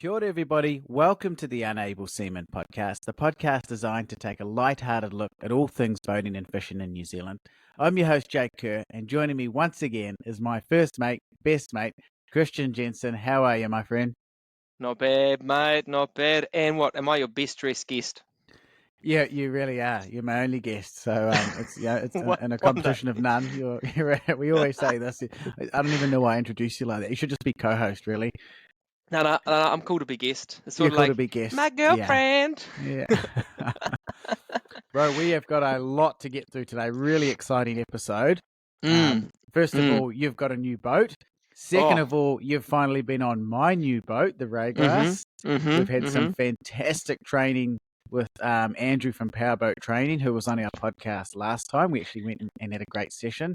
Kia ora, everybody. Welcome to the Unable Seaman podcast, the podcast designed to take a light-hearted look at all things boating and fishing in New Zealand. I'm your host, Jake Kerr, and joining me once again is my first mate, best mate, Christian Jensen. How are you, my friend? Not bad, mate, not bad. And what, am I your best dressed guest? Yeah, you really are. You're my only guest, so it's in a One competition of none. We always say this. I don't even know why I introduced you like that. You should just be co-host, really. No, I'm cool to be guest. It's You're sort of cool like to be guest. my girlfriend. Yeah. Bro, we have got a lot to get through today. Really exciting episode. First of all, you've got a new boat. Second of all, you've finally been on my new boat, the Raygrass. We've had some fantastic training with Andrew from Powerboat Training, who was on our podcast last time. We actually went and had a great session.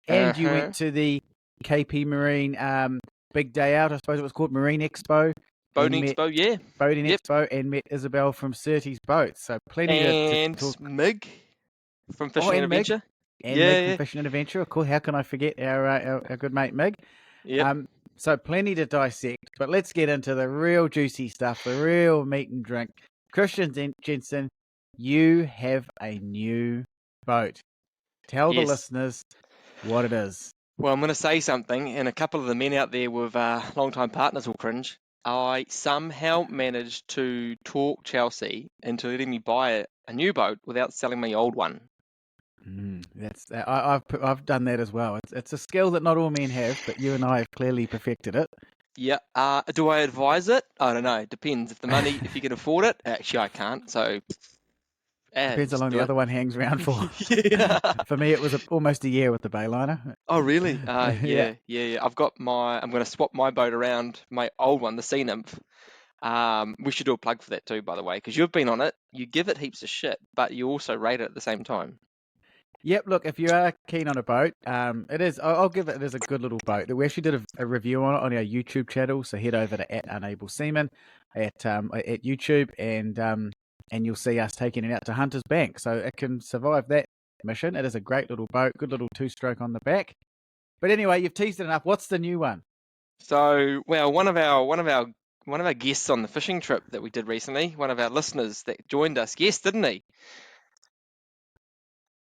And you went to the KP Marine big day out, I suppose it was called, Marine Expo. Boating Expo, yeah. Boating Expo, and met Isabel from Certe's Boats. So plenty and to talk. Mig from Fishing and Adventure. Mig from Fishing and Adventure. Of course, how can I forget our good mate Mig? Yep. So plenty to dissect, but let's get into the real juicy stuff, the real meat and drink. Christian Jensen, you have a new boat. Tell the listeners what it is. Well, I'm going to say something, and a couple of the men out there with long-time partners will cringe. I somehow managed to talk Chelsea into letting me buy a new boat without selling my old one. I've done that as well. It's a skill that not all men have, but you and I have clearly perfected it. Yeah. Do I advise it? I don't know. It depends. If you can afford it. Actually, I can't. So depends how long the other one hangs around for. Yeah. For me, it was almost a year with the Bayliner. Oh, really? Yeah. I'm going to swap my boat around, my old one, the Sea Nymph. We should do a plug for that too, by the way, because you've been on it. You give it heaps of shit, but you also rate it at the same time. Yep, look, if you are keen on a boat, it is. I'll give it as a good little boat. We actually did a review on it on our YouTube channel, so head over to @UnableSeaman at YouTube, and you'll see us taking it out to Hunter's Bank. So it can survive that mission. It is a great little boat, good little two-stroke on the back. But anyway, you've teased it enough. What's the new one? So, well, one of our guests on the fishing trip that we did recently, one of our listeners that joined us, guessed, didn't he?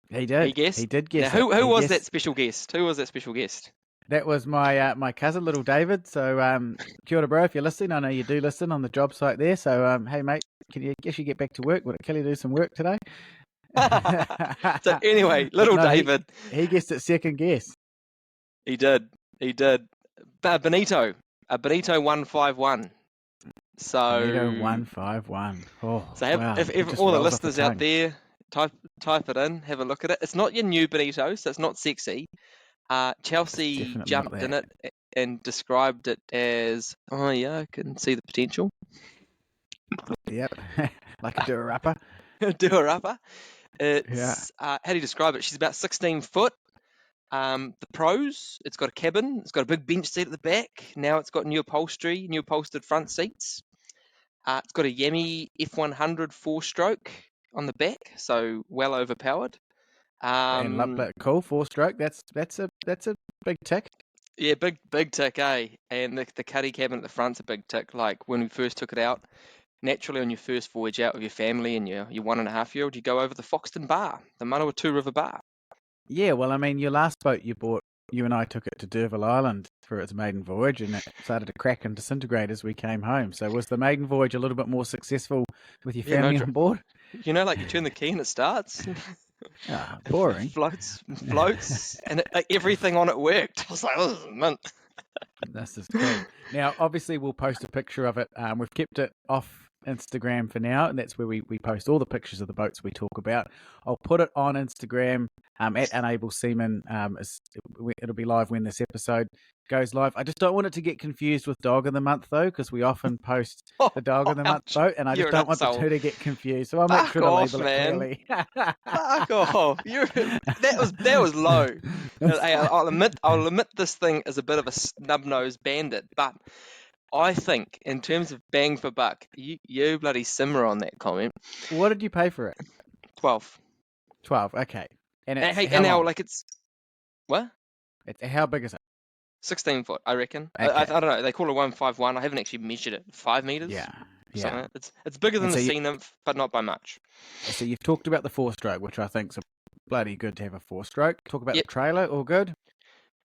He did. He guessed. He did guess. Now, who was that special guest? Who was that special guest? That was my cousin, little David. So, kia ora, bro. If you're listening, I know you do listen on the job site there. So, hey, mate, can you get back to work? Would it kill you to do some work today? So anyway, David. He guessed it second guess. He did. A Bonito 151. So Bonito 151. Oh, so wow. If all the listeners out there, type it in, have a look at it. It's not your new Bonito, so it's not sexy. Chelsea jumped in it and described it as, oh yeah, I can see the potential. Yep, like a do-a-rapper. Do-a-rapper. It's how do you describe it? She's about 16 foot. The pros, it's got a cabin, it's got a big bench seat at the back. Now it's got new upholstered front seats. It's got a Yami F100 four-stroke on the back, so well overpowered. And love that. Cool, four-stroke. That's a big tick. Yeah, big tick, eh? And the cuddy cabin at the front's a big tick. Like when we first took it out, naturally on your first voyage out with your family and your 1.5-year-old, you go over the Foxton Bar, the Manawatu River Bar. Yeah, well, I mean, your last boat you bought, you and I took it to D'Urville Island for its maiden voyage, and it started to crack and disintegrate as we came home. So was the maiden voyage a little bit more successful with your family on board? You know, like you turn the key and it starts. Boring. Floats, and everything on it worked. I was like, oh, this is mint. This is cool. Now, obviously, we'll post a picture of it. We've kept it off Instagram for now, and that's where we post all the pictures of the boats we talk about. I'll put it on Instagram at Unable Seaman. It'll be live when this episode goes live. I just don't want it to get confused with Dog of the Month, though, because we often post the Dog of the Month boat, and I just don't want the two to get confused. So I'll make sure to label it clearly. Fuck off! That was low. I'll admit this thing is a bit of a snub-nosed bandit, but I think in terms of bang for buck, you bloody simmer on that comment. What did you pay for it? 12. 12. Okay. And now, like, it's what? How big is it? 16 foot, I reckon. I Okay. don't know. They call it 151. I haven't actually measured it. 5 meters. Yeah. Something Yeah. like that. It's bigger than And the so sea nymph, but not by much. so you've talked about the 4-stroke, which I think's a bloody good to have a 4-stroke. Talk about the Yep. trailer. All good.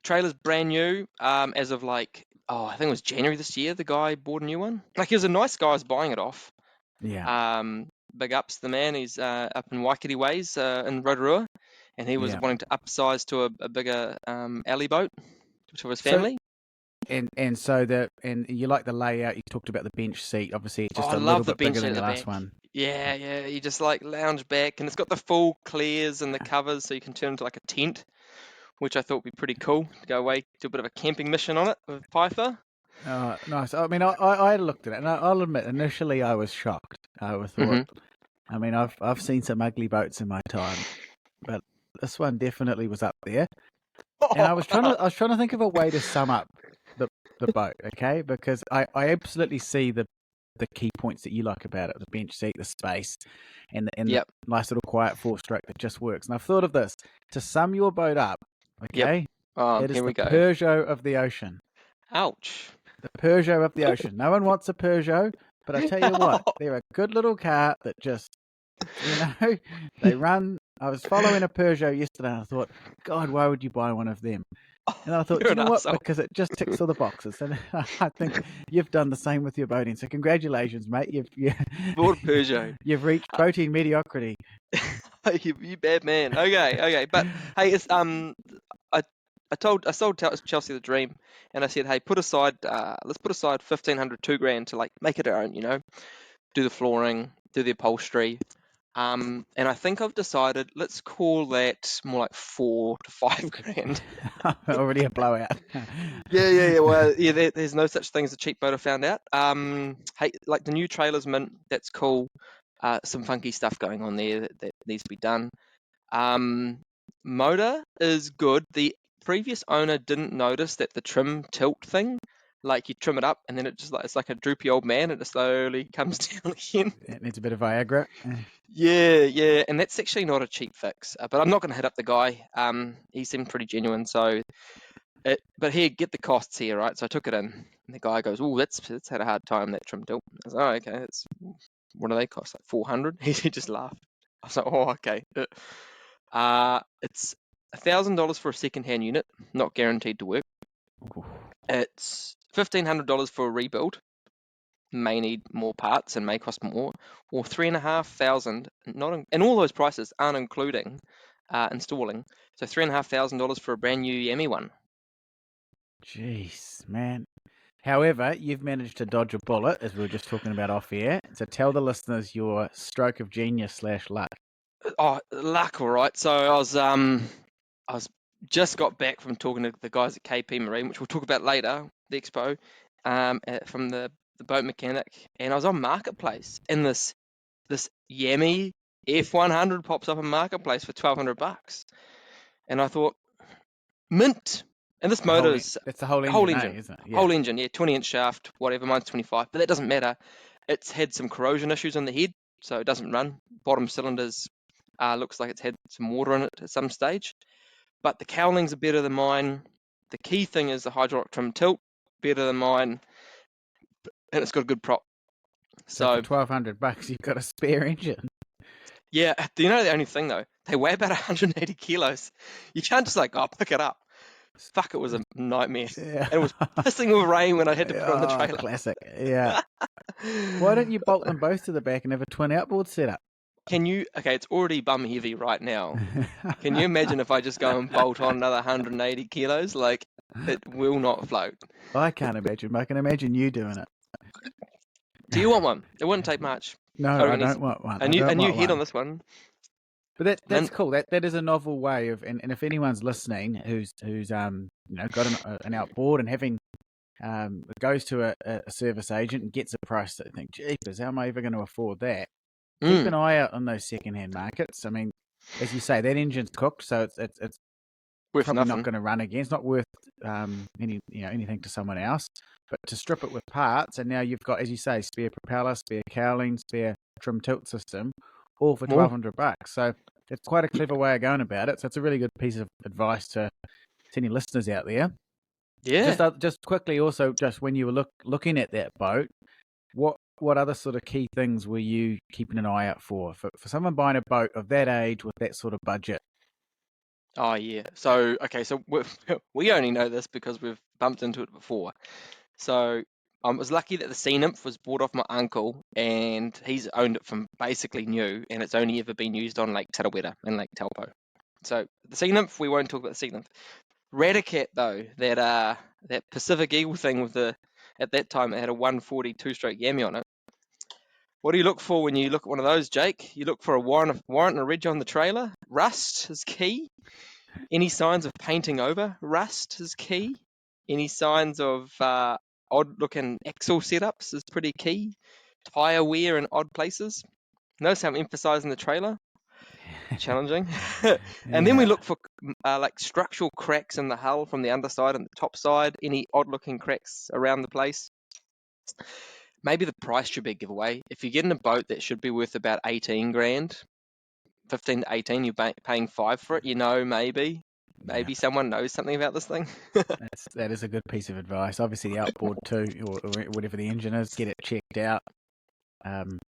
Trailer's brand new. As of like, I think it was January this year. The guy bought a new one. Like, he was a nice guy. I was buying it off. Yeah. Big ups to the man. He's up in Waikiki Ways in Rotorua, and he was Yeah. wanting to upsize to a bigger alley boat to his So family. and you like the layout. You talked about the bench seat. Obviously, it's Oh, just I a little love the bit bench bigger seat than at the the last back. one. Yeah, yeah. You just like lounge back, and it's got the full clears and the covers, so you can turn into like a tent, which I thought would be pretty cool to go away, do a bit of a camping mission on it with Piper. Nice. I mean, I looked at it, and I'll admit, initially I was shocked. I thought, Hmm. I mean, I've seen some ugly boats in my time, but this one definitely was up there. And I was trying to think of a way to sum up the boat, okay? Because I absolutely see the key points that you like about it: the bench seat, the space, and the Yep, nice little quiet 4-stroke that just works. And I've thought of this to sum your boat up, yep. okay? It is Here we the go. Peugeot of the ocean. Ouch. The Peugeot of the ocean. No one wants a Peugeot, but I tell you what, they're a good little car that just, you know, they run. I was following a Peugeot yesterday and I thought, God, why would you buy one of them? And I thought, You're you an know what? asshole. Because it just ticks all the boxes. And I think you've done the same with your boating. So congratulations, mate. Bought a Peugeot. You've reached boating mediocrity. You bad man. Okay. But hey, it's I I sold Chelsea the dream, and I said, hey, let's put aside 1,500, 2 grand to like make it our own. Do the flooring, do the upholstery. And I think I've decided let's call that more like 4 to 5 grand. Already a blowout. Yeah. Well, yeah, there's no such thing as a cheap boat. I found out. Hey, like the new trailer's mint. That's cool. Some funky stuff going on there that needs to be done. Um, Motor is good. The previous owner didn't notice that the trim tilt thing, like you trim it up and then it's like a droopy old man and it slowly comes down again. It needs a bit of Viagra. Yeah, and that's actually not a cheap fix. But I'm not going to hit up the guy. He seemed pretty genuine. But here, get the costs here, right? So I took it in, and the guy goes, "Oh, that's had a hard time, that trim tilt." I was like, "Oh, okay. What do they cost? Like 400?" He just laughed. I was like, "Oh, okay." It's $1,000 for a second-hand unit, not guaranteed to work. It's $1,500 for a rebuild. May need more parts and may cost more, or $3,500. And all those prices aren't including installing. So $3,500 for a brand new Yemi one. Jeez, man. However, you've managed to dodge a bullet, as we were just talking about off air. So tell the listeners your stroke of genius / luck. Oh, luck, all right. So I was just got back from talking to the guys at KP Marine, which we'll talk about later, the expo, from the boat mechanic, and I was on Marketplace, and this Yami F100 pops up in Marketplace for $1,200, and I thought, mint. And this motor is It's the whole whole engine, engine, isn't it? Yeah. whole engine, yeah, 20-inch shaft, whatever. Mine's 25, but that doesn't matter. It's had some corrosion issues on the head, so it doesn't run. Bottom cylinders looks like it's had some water in it at some stage. But the cowlings are better than mine. The key thing is the hydraulic trim tilt, better than mine, and it's got a good prop. So for So $1,200, you've got a spare engine. yeah, do you know the only thing though? They weigh about 180 kilos. You can't just like, pick it up. Fuck, it was a nightmare. Yeah. And it was pissing with rain when I had to put it on the Oh, trailer. classic. Yeah. Why don't you bolt them both to the back and have a twin outboard setup? Okay, it's already bum heavy right now. Can you imagine if I just go and bolt on another 180 kilos? Like, it will not float. I can't imagine, but I can imagine you doing it. Do you want one? It wouldn't take much. No, I don't want one. A new head on this one. But that's cool. That is a novel way of, and if anyone's listening who's got an outboard and having goes to a service agent and gets a price that they think, jeepers, how am I ever going to afford that? Keep an eye out on those second-hand markets. I mean, as you say, that engine's cooked, so it's Worth probably nothing. not going to run again. It's not worth anything to someone else. But to strip it with parts, and now you've got, as you say, spare propeller, spare cowling, spare trim tilt system, all for $1,200. So it's quite a clever way of going about it. So it's a really good piece of advice to any listeners out there. Yeah. Just quickly, also, just when you were looking at that boat, what other sort of key things were you keeping an eye out for someone buying a boat of that age with that sort of budget? Oh yeah. So okay, so we only know this because we've bumped into it before. So I was lucky that the Sea Nymph was bought off my uncle, and he's owned it from basically new, and it's only ever been used on Lake Tarawera and Lake Taupo. So the Sea Nymph, we won't talk about the Sea Nymph. Radicat though, that Pacific Eagle thing with the at that time it had a 142-stroke Yami on it. What do you look for when you look at one of those, Jake? You look for a warrant and a reg on the trailer. Rust is key. Any signs of painting over? Rust is key. Any signs of odd-looking axle setups is pretty key. Tire wear in odd places. Notice how I'm emphasizing the trailer. Challenging. And then we Yeah. look for like structural cracks in the hull from the underside and the top side. Any odd-looking cracks around the place. Maybe the price should be a giveaway. If you're getting a boat that should be worth about 18 grand, 15 to 18, you're paying 5 for it, maybe Yeah. someone knows something about this thing. That is a good piece of advice. Obviously, the outboard too, or whatever the engine is, get it checked out.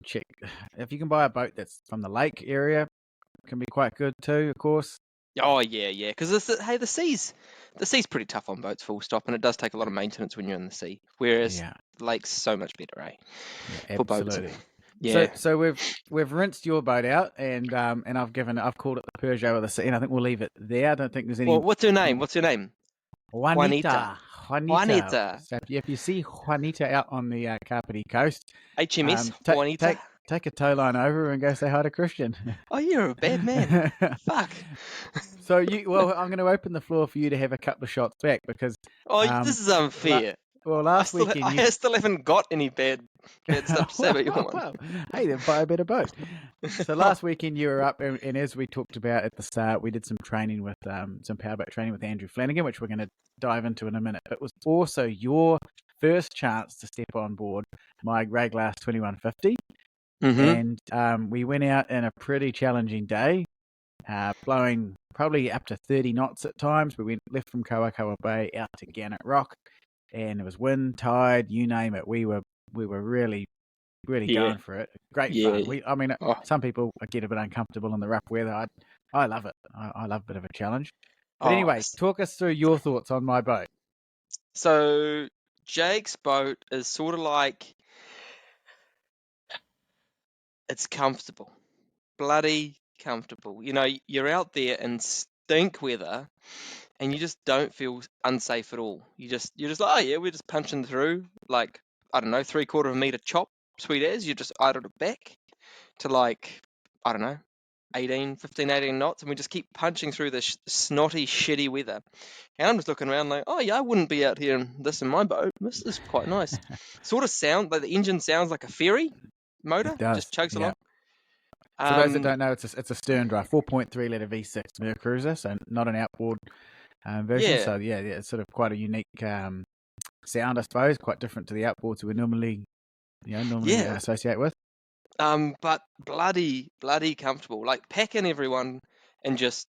Check if you can buy a boat that's from the lake area, can be quite good too, of course. Oh yeah, because the sea's pretty tough on boats, full stop, and it does take a lot of maintenance when you're in the sea. Whereas Yeah, the lake's so much better, yeah, for boats. absolutely. Yeah. So we've rinsed your boat out, and I've called it the Peugeot of the sea, and I think we'll leave it there. I don't think there's any. Well, what's her name? What's her name? Juanita. Juanita. So if you see Juanita out on the Kapiti coast, HMS take Juanita. take a tow line over and go say hi to Christian. Oh, you're a bad man. Fuck. So I'm going to open the floor for you to have a couple of shots back because This is unfair. last weekend I still haven't got any bad stuff to say about your one. Well, hey, then buy a better boat. So last weekend you were up, and as we talked about at the start, we did some training with some powerboat training with Andrew Flanagan, which we're going to dive into in a minute. But it was also your first chance to step on board my Grey Glass 2150, and we went out in a pretty challenging day, blowing probably up to 30 knots at times. We left from Kawakawa Bay out to Gannett Rock, and it was wind, tide, you name it. We were really going for it. Great fun. Some people get a bit uncomfortable in the rough weather. I love it. I love a bit of a challenge. But anyway, talk us through your thoughts on my boat. So Jake's boat is sort of like, it's comfortable, bloody comfortable. You're out there in stink weather, and you just don't feel unsafe at all. You're just like, oh yeah, we're just punching through, like, I don't know, 3/4 of a meter chop, sweet as. You just idled it back to, like, I don't know, 18 knots, and we just keep punching through this snotty, shitty weather. And I'm just looking around like, oh yeah, I wouldn't be out here in my boat. This is quite nice. Sort of sound like the engine sounds like a ferry motor. It does. Just chugs along. For those that don't know, it's a stern drive, 4.3 litre V6 Mercruiser, so not an outboard version. Yeah. So yeah, it's sort of quite a unique sound, I suppose, quite different to the outboards we normally associate with. But bloody comfortable. Like, pack in everyone and just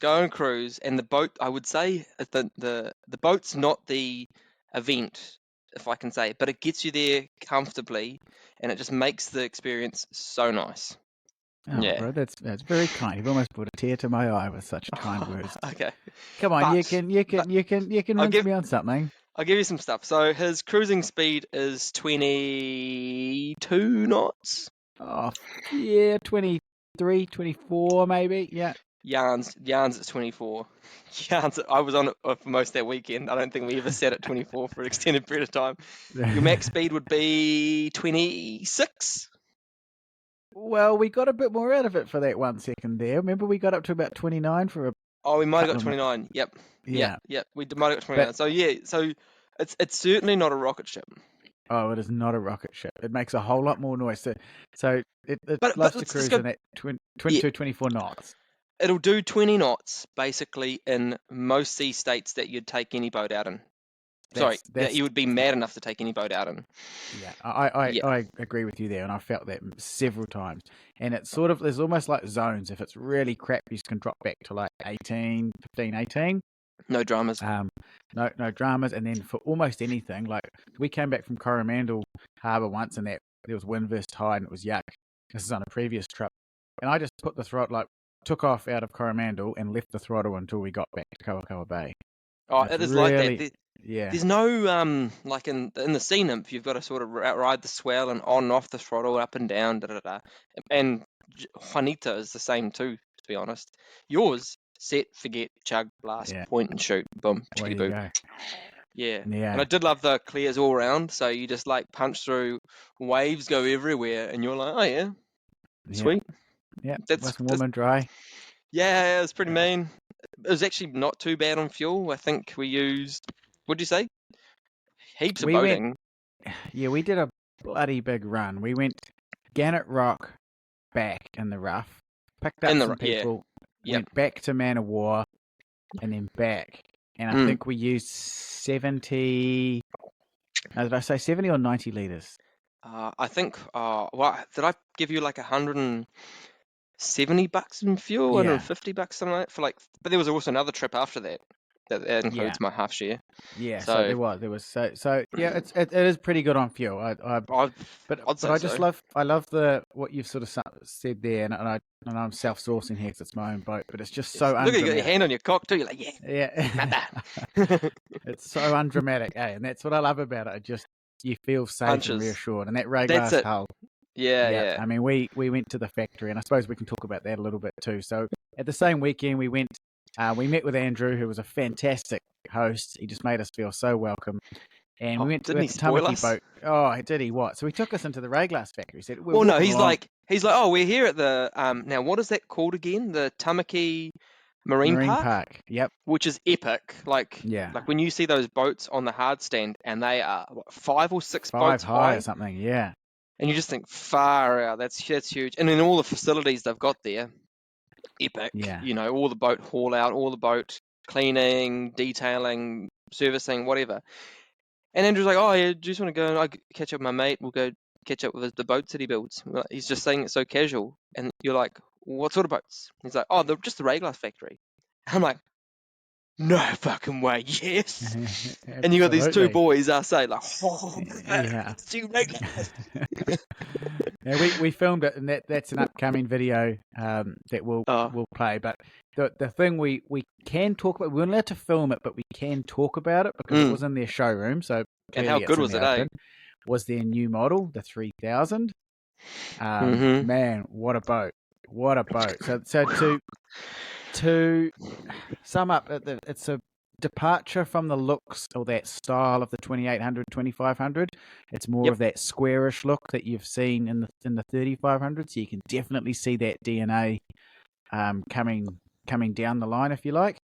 go and cruise. And the boat, I would say, the boat's not the event, if I can say, but it gets you there comfortably, and it just makes the experience so nice. Oh, yeah, bro, that's very kind. You've almost put a tear to my eye with such kind words. Okay, come on, you can rinse me on something. I'll give you some stuff. So his cruising speed is 22 knots. Oh, yeah, 23, 24 maybe, yeah. Yarns at 24. I was on it for most of that weekend. I don't think we ever sat at 24 for an extended period of time. Your max speed would be 26? Well, we got a bit more out of it for that 1 second there. Remember, we got up to about 29 for a... Oh, we might have got 29. Yep. Yeah. We might have got 29. So it's certainly not a rocket ship. Oh, it is not a rocket ship. It makes a whole lot more noise. So it loves to cruise in at 22, 24 knots. It'll do 20 knots, basically, in most sea states that you'd take any boat out in. That you would be mad enough to take any boat out in. Yeah, I agree with you there, and I felt that several times. And it's sort of, there's almost like zones. If it's really crap, you can drop back to like 18. No dramas. No dramas. And then for almost anything, like we came back from Coromandel Harbour once, and there was wind versus tide, and it was yuck. This is on a previous trip, and I just put the throttle, like took off out of Coromandel and left the throttle until we got back to Kawakawa Bay. Oh, it is really, like that. Yeah. There's no like in the sea nymph, you've got to sort of ride the swell and on and off the throttle, up and down, da da da. And Juanita is the same too, to be honest. Yours, set, forget, chug, blast, point and shoot, boom, Way to go. Yeah. And I did love the clears all round, so you just like punch through, waves go everywhere, and you're like, oh yeah, sweet. Yeah, that's warm and dry. Yeah, it was pretty mean. It was actually not too bad on fuel. I think we used, what'd you say? Heaps of boating. We did a bloody big run. We went Gannett Rock back in the rough, picked up some people, went back to Man of War, and then back. And I think we used 70, did I say 70 or 90 litres? I think, did I give you like $170 in fuel, $150 something like that for like, but there was also another trip after that. That includes my half share. Yeah, so there was. So yeah, it is pretty good on fuel. But I just love what you've sort of said there, and I'm self-sourcing here because it's my own boat, but it's just so undramatic. Look, you got your hand on your cock too. You're like, yeah. It's so undramatic, and that's what I love about it. You feel safe and reassured, and that ray glass hull. Yeah. I mean, we went to the factory, and I suppose we can talk about that a little bit too. So at the same weekend, we went. We met with Andrew, who was a fantastic host. He just made us feel so welcome. And we went to the Tamaki boat. Oh, did he? What? So he took us into the ray glass factory. He said, he's like, oh, we're here at the, now what is that called again? The Tamaki Marine Park? Yep. Which is epic. Like when you see those boats on the hard stand and they are 5 or 6 boats high or something, yeah. And you just think, far out, that's huge. And then all the facilities they've got there, epic. Yeah. You know, all the boat haul out, all the boat cleaning, detailing, servicing, whatever. And Andrew's like, oh, yeah, do you just want to go and catch up with my mate? We'll go catch up with the boats that he builds. He's just saying it so casual. And you're like, what sort of boats? He's like, oh, just the ray glass factory. I'm like, no fucking way, yes. And you got these two boys, I say, like, oh, two ray glass. Yeah, we filmed it, and that's an upcoming video that we'll play. But the thing we can talk about, we weren't allowed to film it, but we can talk about it because it was in their showroom. So and how good was it? Was their new model, the 3000? Man, what a boat! What a boat! So to sum up, it's a departure from the looks or that style of the 2800, 2500. It's more of that squarish look that you've seen in the 3500. So you can definitely see that DNA coming down the line, if you like.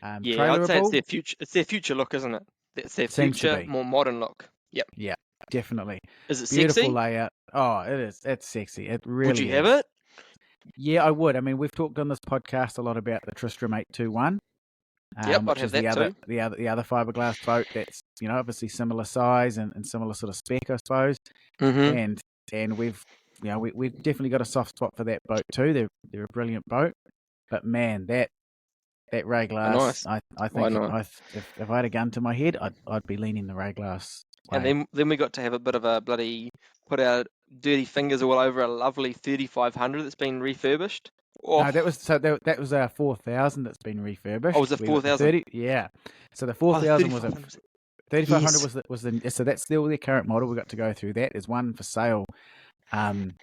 I'd say it's their future. It's their future look, isn't it? It's their future, more modern look. Yep. Yeah, definitely. Is it beautiful sexy? Layout. Oh, it is. It's sexy. It really. Would you have it? Yeah, I would. I mean, we've talked on this podcast a lot about the Tristram 821. I'd have that too. The other fiberglass boat that's obviously similar size and similar sort of spec, I suppose. And we've definitely got a soft spot for that boat too. They're a brilliant boat, but man, that ray glass, nice. I think if I had a gun to my head, I'd be leaning the ray glass way. And then we got to have a bit of a bloody put our dirty fingers all over a lovely 3500 that's been refurbished. Oh. No, that was our 4000 that's been refurbished. Oh, was it 4000? Yeah. So the 4000 was a 3500 was the so that's still their current model. We got to go through that. There's one for sale in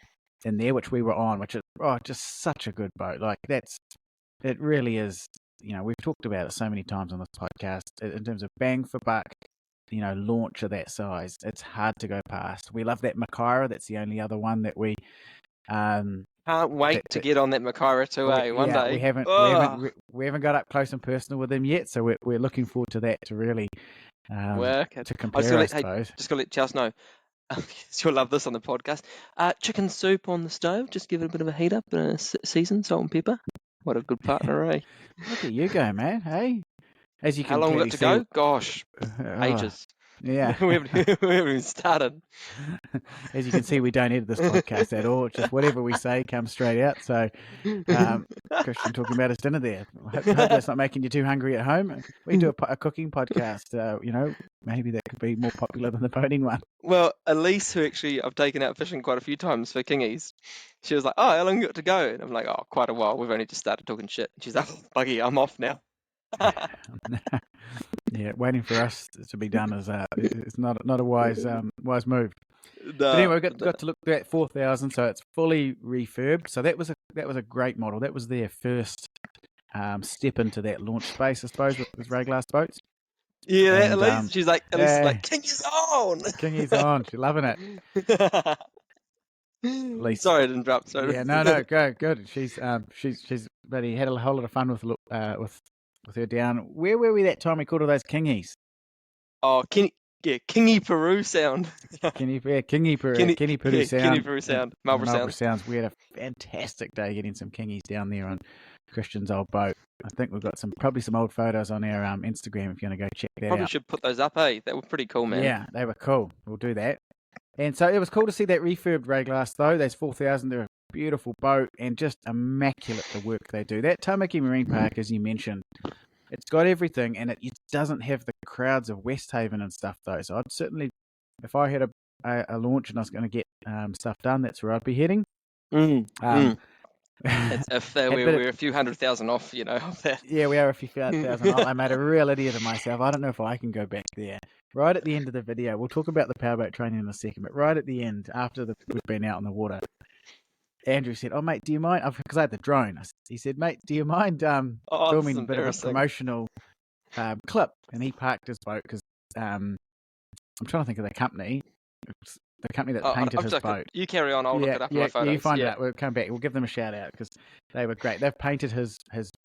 there which we were on, which is just such a good boat. Like it really is. We've talked about it so many times on this podcast in terms of bang for buck. Launch of that size, it's hard to go past. We love that Makaira. That's the only other one that we can't wait to get on that Makaira too. One day we haven't got up close and personal with them yet, so we're looking forward to that to really to compare. I suppose. Just gotta let Charles know. You'll love this on the podcast. Chicken soup on the stove. Just give it a bit of a heat up and season, salt and pepper. What a good partner, eh? Look at you go, man. Hey. As you can how long we got to go? Gosh, ages. Yeah. we haven't even started. As you can see, we don't edit this podcast at all. It's just whatever we say comes straight out. So, Christian talking about his dinner there. Hope that's not making you too hungry at home. We do a cooking podcast. Maybe that could be more popular than the boating one. Well, Elise, who actually I've taken out fishing quite a few times for kingies, she was like, "Oh, how long you got to go?" And I'm like, "Oh, quite a while. We've only just started talking shit." She's like, "Buggy, I'm off now." Yeah, waiting for us to be done is it's not a wise move. No, But anyway, we got to look at 4000, so it's fully refurbed. So that was a great model. That was their first step into that launch space, I suppose, with Rayglass boats. Yeah, And, Elise. She's like, "Kingy's on." Kingy's on. She's loving it. Elise. Sorry to interrupt. Sorry. Yeah, no, good. She's bloody had a whole lot of fun with her down. Where were we that time we caught all those kingies? Oh, Kingy Peru sound. Kingy Peru sound. Kingy Peru sound. Marlborough Sounds. We had a fantastic day getting some kingies down there on Christian's old boat. I think we've got probably some old photos on our Instagram if you want to go check that out. Probably should put those up, eh? They were pretty cool, man. Yeah, they were cool. We'll do that. And so it was cool to see that refurbed Rayglass, though. Those 4000, they're a beautiful boat and just immaculate the work they do. That Tamaki Marine Park, as you mentioned, it's got everything, and it doesn't have the crowds of Westhaven and stuff, though. So I'd certainly, if I had a launch and I was going to get stuff done, that's where I'd be heading. If we're a few 100,000 off, off that. Yeah, we are a few 100,000 off. I made a real idiot of myself. I don't know if I can go back there. Right at the end of the video, we'll talk about the powerboat training in a second, but right at the end, after we've been out on the water, Andrew said, "Oh, mate, do you mind?" Because I had the drone. He said, "Mate, do you mind filming a bit of a promotional clip?" And he parked his boat because I'm trying to think of the company. The company that painted his boat. You carry on. I'll look it up in my photos. You find it out. We'll come back. We'll give them a shout out because they were great. They've painted his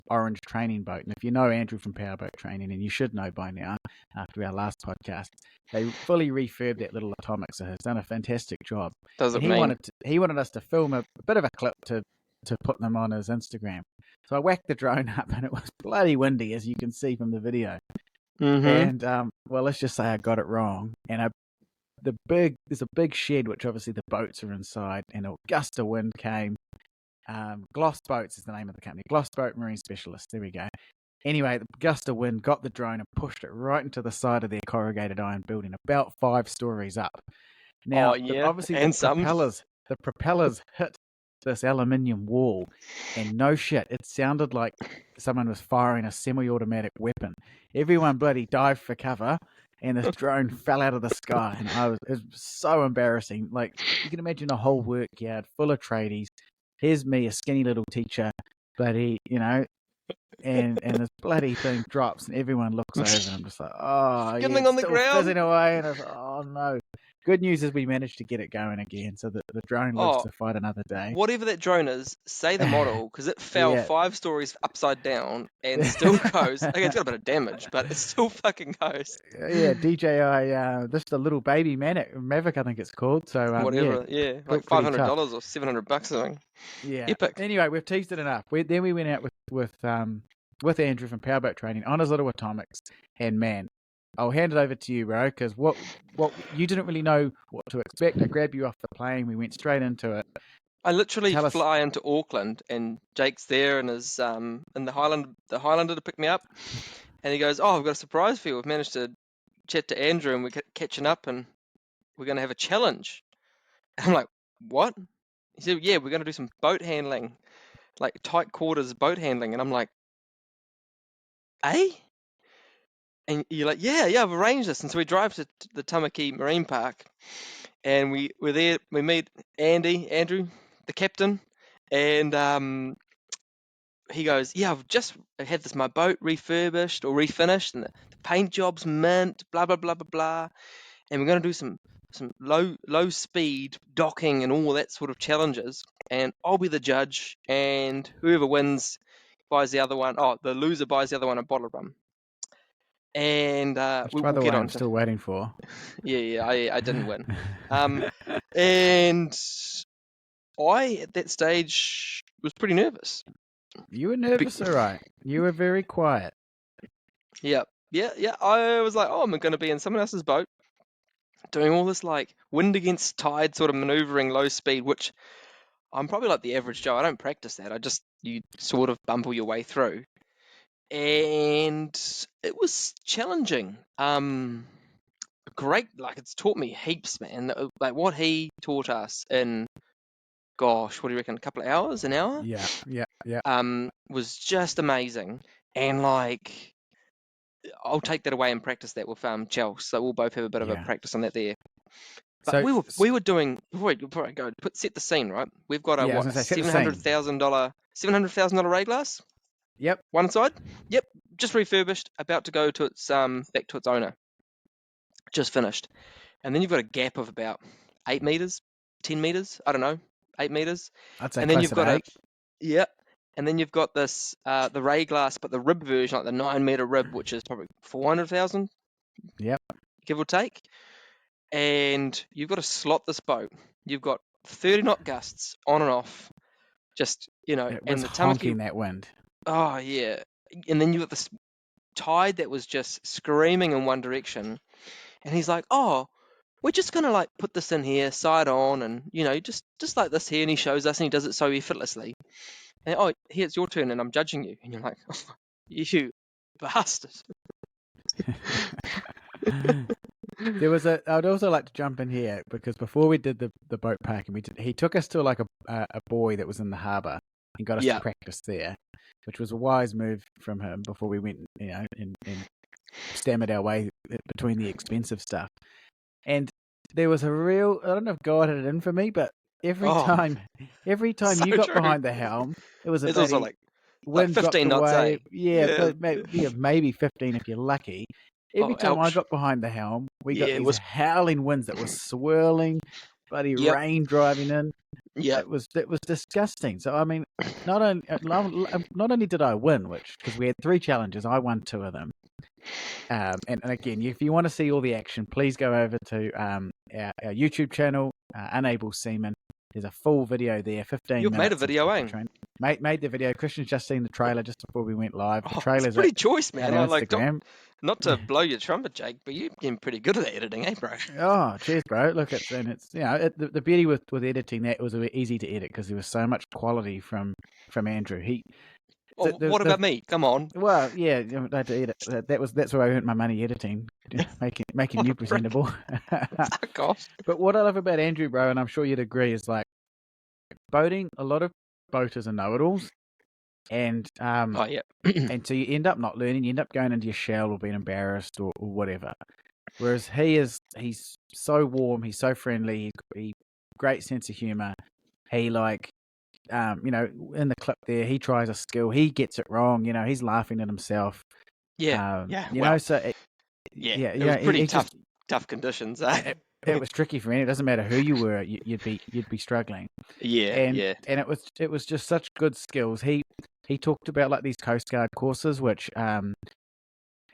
orange training boat. And if you know Andrew from Powerboat Training, and you should know by now after our last podcast, they fully refurbed that little Atomic. So has done a fantastic job. He wanted us to film a bit of a clip to put them on his Instagram. So I whacked the drone up, and it was bloody windy, as you can see from the video. Mm-hmm. And let's just say I got it wrong, and there's a big shed which obviously the boats are inside, and a gust of wind came. Gloss Boats is the name of the company. Gloss Boat Marine Specialist. There we go. Anyway, the gust of wind got the drone and pushed it right into the side of their corrugated iron building, about 5 stories up. Now, obviously the propellers hit this aluminium wall, and no shit, it sounded like someone was firing a semi-automatic weapon. Everyone bloody dived for cover, and this drone fell out of the sky, and it was so embarrassing. Like, you can imagine a whole workyard full of tradies. Here's me, a skinny little teacher, bloody, and this bloody thing drops, and everyone looks over, and I'm just like, oh, skimming on the ground, fizzing away, and I was like, oh no. Good news is we managed to get it going again, so that the drone lives to fight another day. Whatever that drone is, say the model, because it fell 5 stories upside down and still goes. Okay, it's got a bit of damage, but it still fucking goes. Yeah, DJI, just a little baby Mavic, I think it's called. So whatever, like $500 or $700 or something. Yeah, epic. Anyway, we've teased it enough. Then we went out with Andrew from Powerboat Training on his little Atomics, and man, I'll hand it over to you, bro, because what you didn't really know what to expect. I grabbed you off the plane. We went straight into it. I literally fly into Auckland, and Jake's there and is in the Highlander to pick me up, and he goes, "Oh, I've got a surprise for you. We've managed to chat to Andrew, and we're catching up, and we're going to have a challenge." And I'm like, "What?" He said, "Yeah, we're going to do some boat handling, like tight quarters boat handling," and I'm like, "Eh?" And you're like, yeah, I've arranged this. And so we drive to the Tamaki Marine Park, and we're there. We meet Andrew, the captain, and he goes, "Yeah, I've just had my boat refurbished or refinished, and the paint job's mint, blah blah blah blah blah, and we're going to do some low speed docking and all that sort of challenges. And I'll be the judge, and whoever wins buys the other one. Oh, the loser buys the other one a bottle of rum." And which, by the way, I'm still waiting for. Yeah, I didn't win. And I, at that stage, was pretty nervous. You were nervous, all right. You were very quiet. Yeah. I was like, oh, I'm going to be in someone else's boat. doing all this like wind against tide sort of maneuvering, low speed, which I'm probably like the average Joe. I don't practice that. You sort of bumble your way through, and it was challenging. Great, like it's taught me heaps, man. Like what he taught us in, gosh, what do you reckon? A couple of hours, an hour? Yeah, yeah, yeah. Was just amazing, and like I'll take that away and practice that with Chelsea. So we'll both have a bit of a Yeah. practice on that there. But So we were doing before I go set the scene, right? We've got a yeah, I was what, a gonna say set the scene. $700,000 ray glass. Yep. One side, yep, just refurbished, about to go to its back to its owner, just finished. And then you've got a gap of about 8 meters, 10 meters, I don't know, 8 meters. I'd say And then you've closer got to a 8. yeah, and then you've got this the ray glass, but the rib version, like the 9 meter rib, which is probably 400,000, Yep. give or take. And you've got to slot this boat. You've got 30 knot gusts on and off, just It was and the tamaki. honking that wind. Oh yeah, and then you've got this tide that was just screaming in one direction, and he's like, "Oh, we're just gonna like put this in here, side on, and just like this here." And he shows us, and he does it so effortlessly. And oh, here it's your turn, and I'm judging you, and you're like, oh, "You bastard." I'd also like to jump in here because before we did the boat park, and he took us to like a buoy that was in the harbour and got us Yeah. to practice there, which was a wise move from him before we went, and stammered our way between the expensive stuff. And there was a real, I don't know if God had it in for me, but every Oh, time so you got true. behind the helm, it was a It's also bloody like wind dropped 15 knots, away. eh? Yeah, Yeah. maybe 15 if you're lucky. Every Oh, time I ouch. got behind the helm, we got Yeah, it these was. howling winds that were swirling, bloody Yep. rain driving in. Yep. It was disgusting. So I mean, not only did I win, because we had 3 challenges, I won 2 of them. And again, if you want to see all the action, please go over to our YouTube channel, Unable Seaman. There's a full video there, 15 You've minutes. made a video, of eh? the train. Made the video. Christian's just seen the trailer just before we went live. The Oh, it's trailer's pretty choice, man. on I our like Instagram. not to blow your trumpet, Jake, but you're getting pretty good at that editing, eh, bro? Oh, cheers, bro. Look, it's the beauty with editing that was easy to edit because there was so much quality from Andrew. Oh, what about me? Come on. Well, yeah, I had to edit. That's where I earned my money editing, making What you a prick. presentable. Fuck off. But what I love about Andrew, bro, and I'm sure you'd agree, is like boating. A lot of boaters are know-it-alls, and Oh, yeah. and so you end up not learning. You end up going into your shell or being embarrassed or whatever. Whereas he's so warm, he's so friendly, he great sense of humor. He like, in the clip there, he tries a skill, he gets it wrong. He's laughing at himself. Yeah. It was pretty just, tough conditions, eh? it was tricky for him. It doesn't matter who you were, you'd be struggling. Yeah, And it was just such good skills. He talked about like these Coast Guard courses, which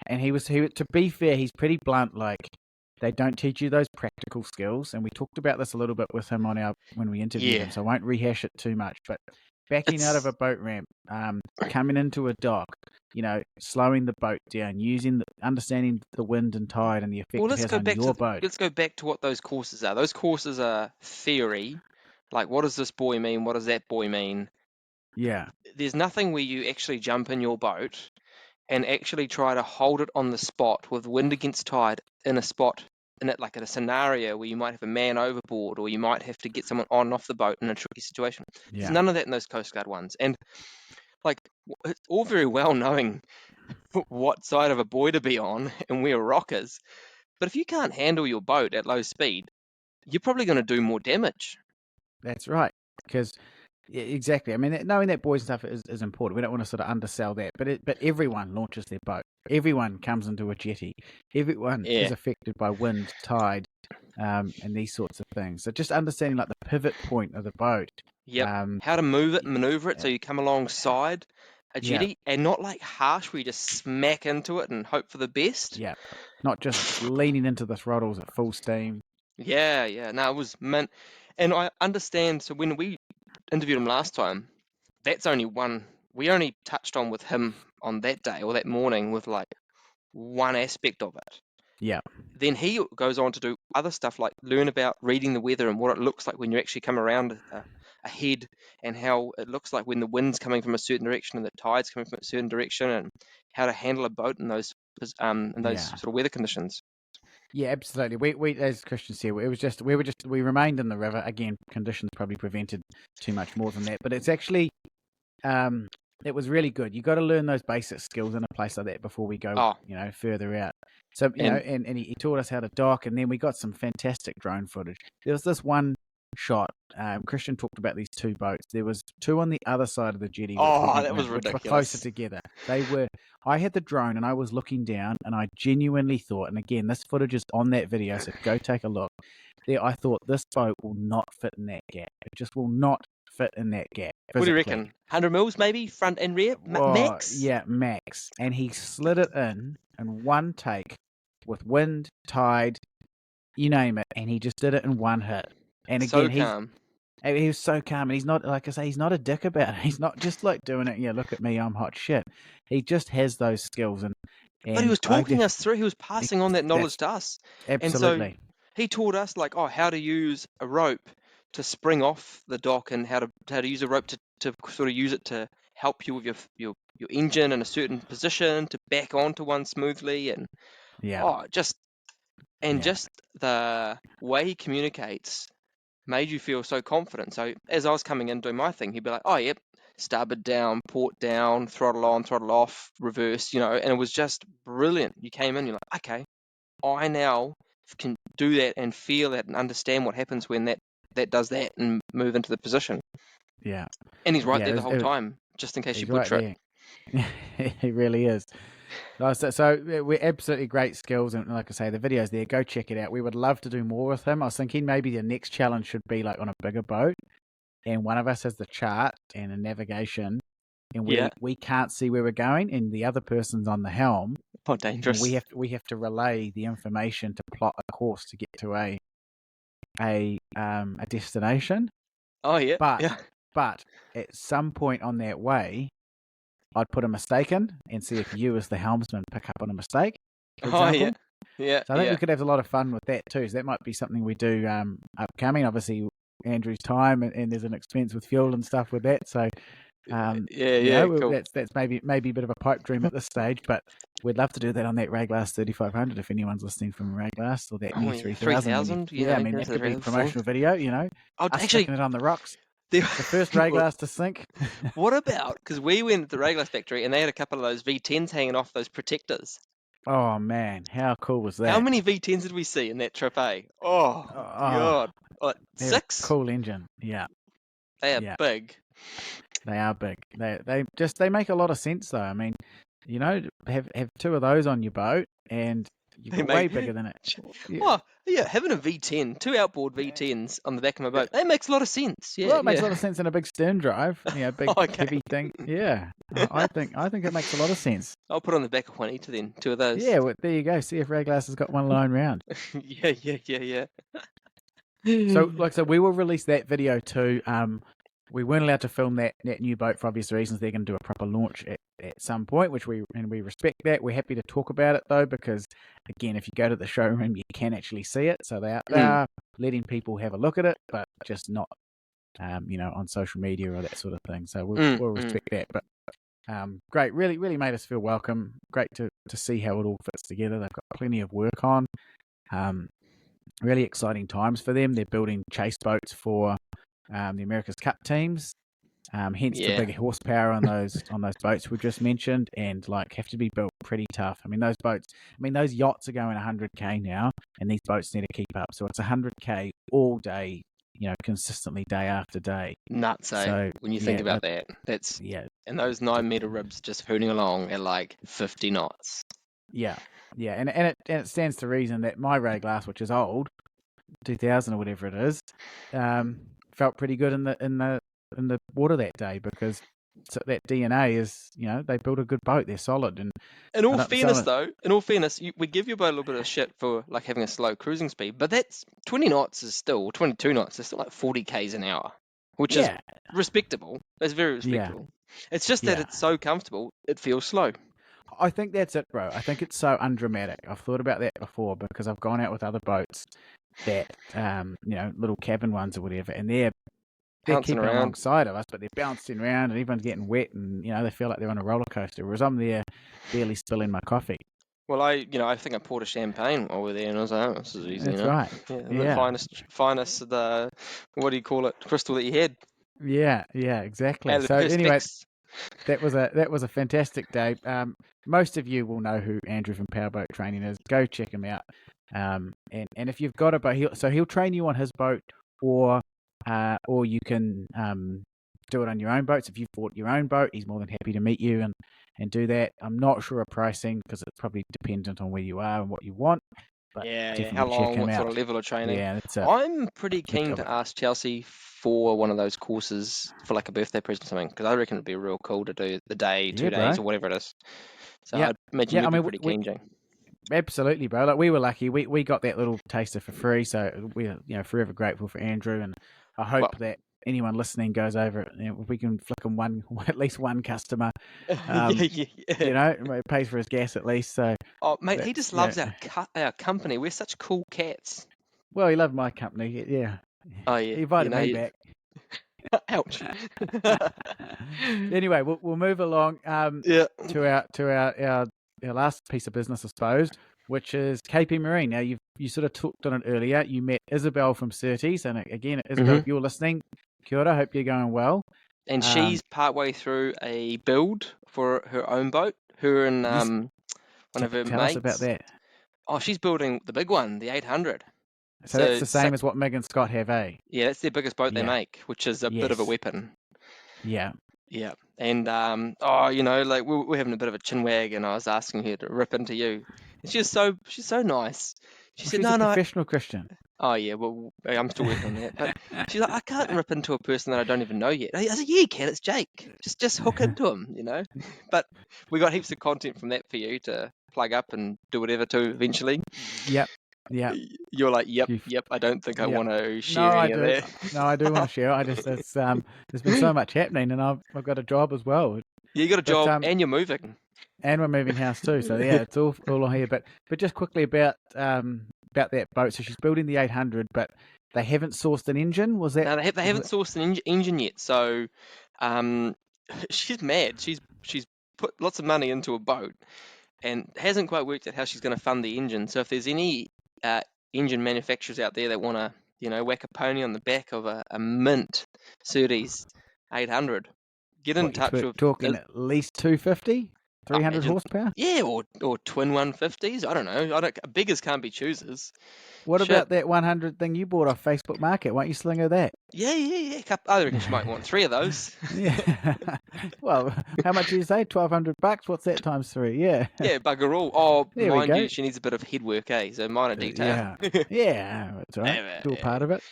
and he to be fair, he's pretty blunt. Like they don't teach you those practical skills, and we talked about this a little bit with him when we interviewed him. So I won't rehash it too much. But backing out of a boat ramp, coming into a dock, slowing the boat down, understanding the wind and tide and the effect it has on your boat. Let's go back to what those courses are. Those courses are theory. Like, what does this buoy mean? What does that buoy mean? Yeah. There's nothing where you actually jump in your boat and actually try to hold it on the spot with wind against tide in a spot, in it like in a scenario where you might have a man overboard or you might have to get someone on and off the boat in a tricky situation. Yeah. There's none of that in those Coast Guard ones. And like, it's all very well knowing what side of a buoy to be on and where a rock is. But if you can't handle your boat at low speed, you're probably going to do more damage. That's right. Because exactly. I mean, knowing that buoy stuff is important. We don't want to sort of undersell that. But everyone launches their boat. Everyone comes into a jetty. Everyone is affected by wind, tide, and these sorts of things. So just understanding like the pivot point of the boat. Yep. How to move it, maneuver it so you come alongside a jetty and not like harsh where you just smack into it and hope for the best. Yeah. Not just leaning into the throttles at full steam. Yeah. No, it was meant. And I understand. So when we interviewed him last time, that's only one. We only touched on with him on that day or that morning with like one aspect of it. Yeah. Then he goes on to do other stuff like learn about reading the weather and what it looks like when you actually come around a head, and how it looks like when the wind's coming from a certain direction and the tide's coming from a certain direction, and how to handle a boat in those Yeah. sort of weather conditions. Yeah, absolutely. We as Christians here, we remained in the river. Again, conditions probably prevented too much more than that. But it's actually it was really good. You got to learn those basic skills in a place like that before we go, Oh, further out. So, and and he taught us how to dock, and then we got some fantastic drone footage. There was this one shot. Christian talked about these two boats. There was two on the other side of the jetty, that was which were closer ridiculous. together. I had the drone, and I was looking down, and I genuinely thought, and again, this footage is on that video, so go take a look. There, I thought this boat will not fit in that gap. It just will not fit in that gap physically. What do you reckon? 100 mils maybe, front and rear, max? Yeah, max. And he slid it in one take with wind, tide, you name it, and he just did it in one hit. And again, calm. He was so calm, and he's not, like I say, he's not a dick about it. He's not just like doing it, look at me, I'm hot shit. He just has those skills. But he was talking us through, he was passing on that knowledge to us. Absolutely. And so he taught us like, how to use a rope to spring off the dock, and how to use a rope to sort of use it to help you with your engine in a certain position, to back onto one smoothly, and just the way he communicates made you feel so confident. So as I was coming in doing my thing, he'd be like, oh yep, starboard down, port down, throttle on, throttle off, reverse, and it was just brilliant. You came in, you're like, okay, I now can do that and feel that and understand what happens when that does that and move into the position. Yeah. And he's right there the whole time, just in case you butt trip. He really is. So we're absolutely great skills, and like I say, the video's there. Go check it out. We would love to do more with him. I was thinking maybe the next challenge should be like on a bigger boat, and one of us has the chart and a navigation, and we can't see where we're going, and the other person's on the helm. Oh, dangerous! We have to relay the information to plot a course to get to a destination. Oh yeah, but at some point on that way, I'd put a mistake in and see if you, as the helmsman, pick up on a mistake, for example. Yeah. So I think we could have a lot of fun with that too. So that might be something we do upcoming. Obviously, Andrew's time and there's an expense with fuel and stuff with that. So cool. That's maybe a bit of a pipe dream at this stage, but we'd love to do that on that Rayglass 3500 if anyone's listening from Rayglass, or that new 3000. I mean, that could be a promotional video. Us sticking it on the rocks. The first Rayglass to sink. What about, because we went to the Rayglass factory and they had a couple of those V10s hanging off those protectors. Oh man, how cool was that? How many V10s did we see in that trip, eh? Oh God, like 6? Cool engine, yeah. They are big. They are big. They make a lot of sense though. I mean, have two of those on your boat and you're way bigger than it. Oh, yeah, having a V10, 2 outboard V10s on the back of my boat, that makes a lot of sense. Yeah, well, it makes a lot of sense in a big stern drive, big heavy thing. Yeah, I think it makes a lot of sense. I'll put on the back of one each then, 2 of those. Yeah, well, there you go. See if Rayglass has got one lying round. Yeah. So we will release that video too. We weren't allowed to film that new boat for obvious reasons. They're going to do a proper launch at some point, which we respect that. We're happy to talk about it though, because again, if you go to the showroom, you can actually see it. So they are letting people have a look at it, but just not, on social media or that sort of thing. So we'll respect that. But great, really made us feel welcome. Great to see how it all fits together. They've got plenty of work on. Really exciting times for them. They're building chase boats for the America's Cup teams, hence the big horsepower on those boats we just mentioned, and have to be built pretty tough. I mean, those yachts are going 100k now, and these boats need to keep up. So it's 100k all day, consistently day after day. Nuts, eh? So, when you think about that, that's and those 9-meter ribs just hooning along at 50 knots. Yeah, and it stands to reason that my Rayglass, which is old, 2000 or whatever it is, felt pretty good in the water that day, because that DNA is, they built a good boat. They're solid. And in all fairness, we give your boat a little bit of shit for having a slow cruising speed, but that's 20 knots is still 22 knots. It's still 40 k's an hour, which is respectable. That's very respectable. It's just that it's so comfortable, it feels slow. I think that's it, bro. I think it's so undramatic. I've thought about that before because I've gone out with other boats that, little cabin ones or whatever, and they're Bouncing keeping around. alongside of us, but they're bouncing around and everyone's getting wet, and they feel like they're on a roller coaster. Whereas I'm there, barely spilling my coffee. Well, I think I poured a champagne while we were there, and I was like, oh, this is easy, That's right. Yeah, the Yeah. finest, what do you call it, crystal that you had. Yeah. Exactly. Out of the So anyway, perspex. that was a fantastic day. Most of you will know who Andrew from Powerboat Training is. Go check him out. And if you've got a boat, he'll train you on his boat, or you can do it on your own boats. If you've bought your own boat, he's more than happy to meet you and do that. I'm not sure of pricing because it's probably dependent on where you are and what you want. But Yeah. How long? What sort of level of training? Yeah, that's I'm pretty keen to ask Chelsea for one of those courses for like a birthday present or something, because I reckon it'd be real cool to do the day, 2 days, bro. or whatever it is. So Yeah. I'd imagine you'd be pretty keen, Jane. Absolutely, bro. Like, we were lucky. We got that little taster for free, so we're forever grateful for Andrew, and I hope that anyone listening goes over. If we can flick him at least one customer, it pays for his gas at least. So, mate, he just loves our company. We're such cool cats. Well, he loved my company. Yeah. Oh yeah. He invited me back. Ouch. Anyway, we'll move along. To our last piece of business, I suppose, which is KP Marine. Now, you sort of talked on it earlier. You met Isabel from Surtees, and again, Isabel, if you're listening, kia ora, hope you're going well. And she's partway through a build for her own boat. Her and one of her mates. Tell us about that. Oh, she's building the big one, the 800. So that's the same as what Meg and Scott have, eh? Yeah, that's their biggest boat they make, which is a bit of a weapon. Yeah. Yeah. And, we're having a bit of a chinwag, and I was asking her to rip into you. And she's so nice. She said, she's a professional Christian. Oh, yeah, well, I'm still working on that. But she's like, I can't rip into a person that I don't even know yet. I said, yeah, you can. It's Jake. Just hook into him, But we got heaps of content from that for you to plug up and do whatever to eventually. Yep. Yeah. You're like, yep. I don't think I want to share any of that. No, I do want to share. There's been so much happening, and I've got a job as well. Yeah, you got a job, and you're moving. And we're moving house too. So yeah, it's all on here. But just quickly about that boat. So she's building the 800, but they haven't sourced an engine. Was that? No, they haven't sourced an engine yet. So, she's mad. She's put lots of money into a boat, and hasn't quite worked out how she's going to fund the engine. So if there's any engine manufacturers out there that want to, whack a pony on the back of a mint Surtees 800, get in touch with. Talking at least 250, 300 horsepower. Yeah, or twin 150s. I don't know. Beggars can't be choosers. What about that 100 thing you bought off Facebook Market? Why don't you sling her that? Yeah. I reckon she might want 3 of those. Yeah. Well, how much did you say? $1,200? What's that times 3? Yeah. Yeah, bugger all. Oh, there mind you, she needs a bit of head work, eh? So minor detail. Yeah, that's all right. Still part of it.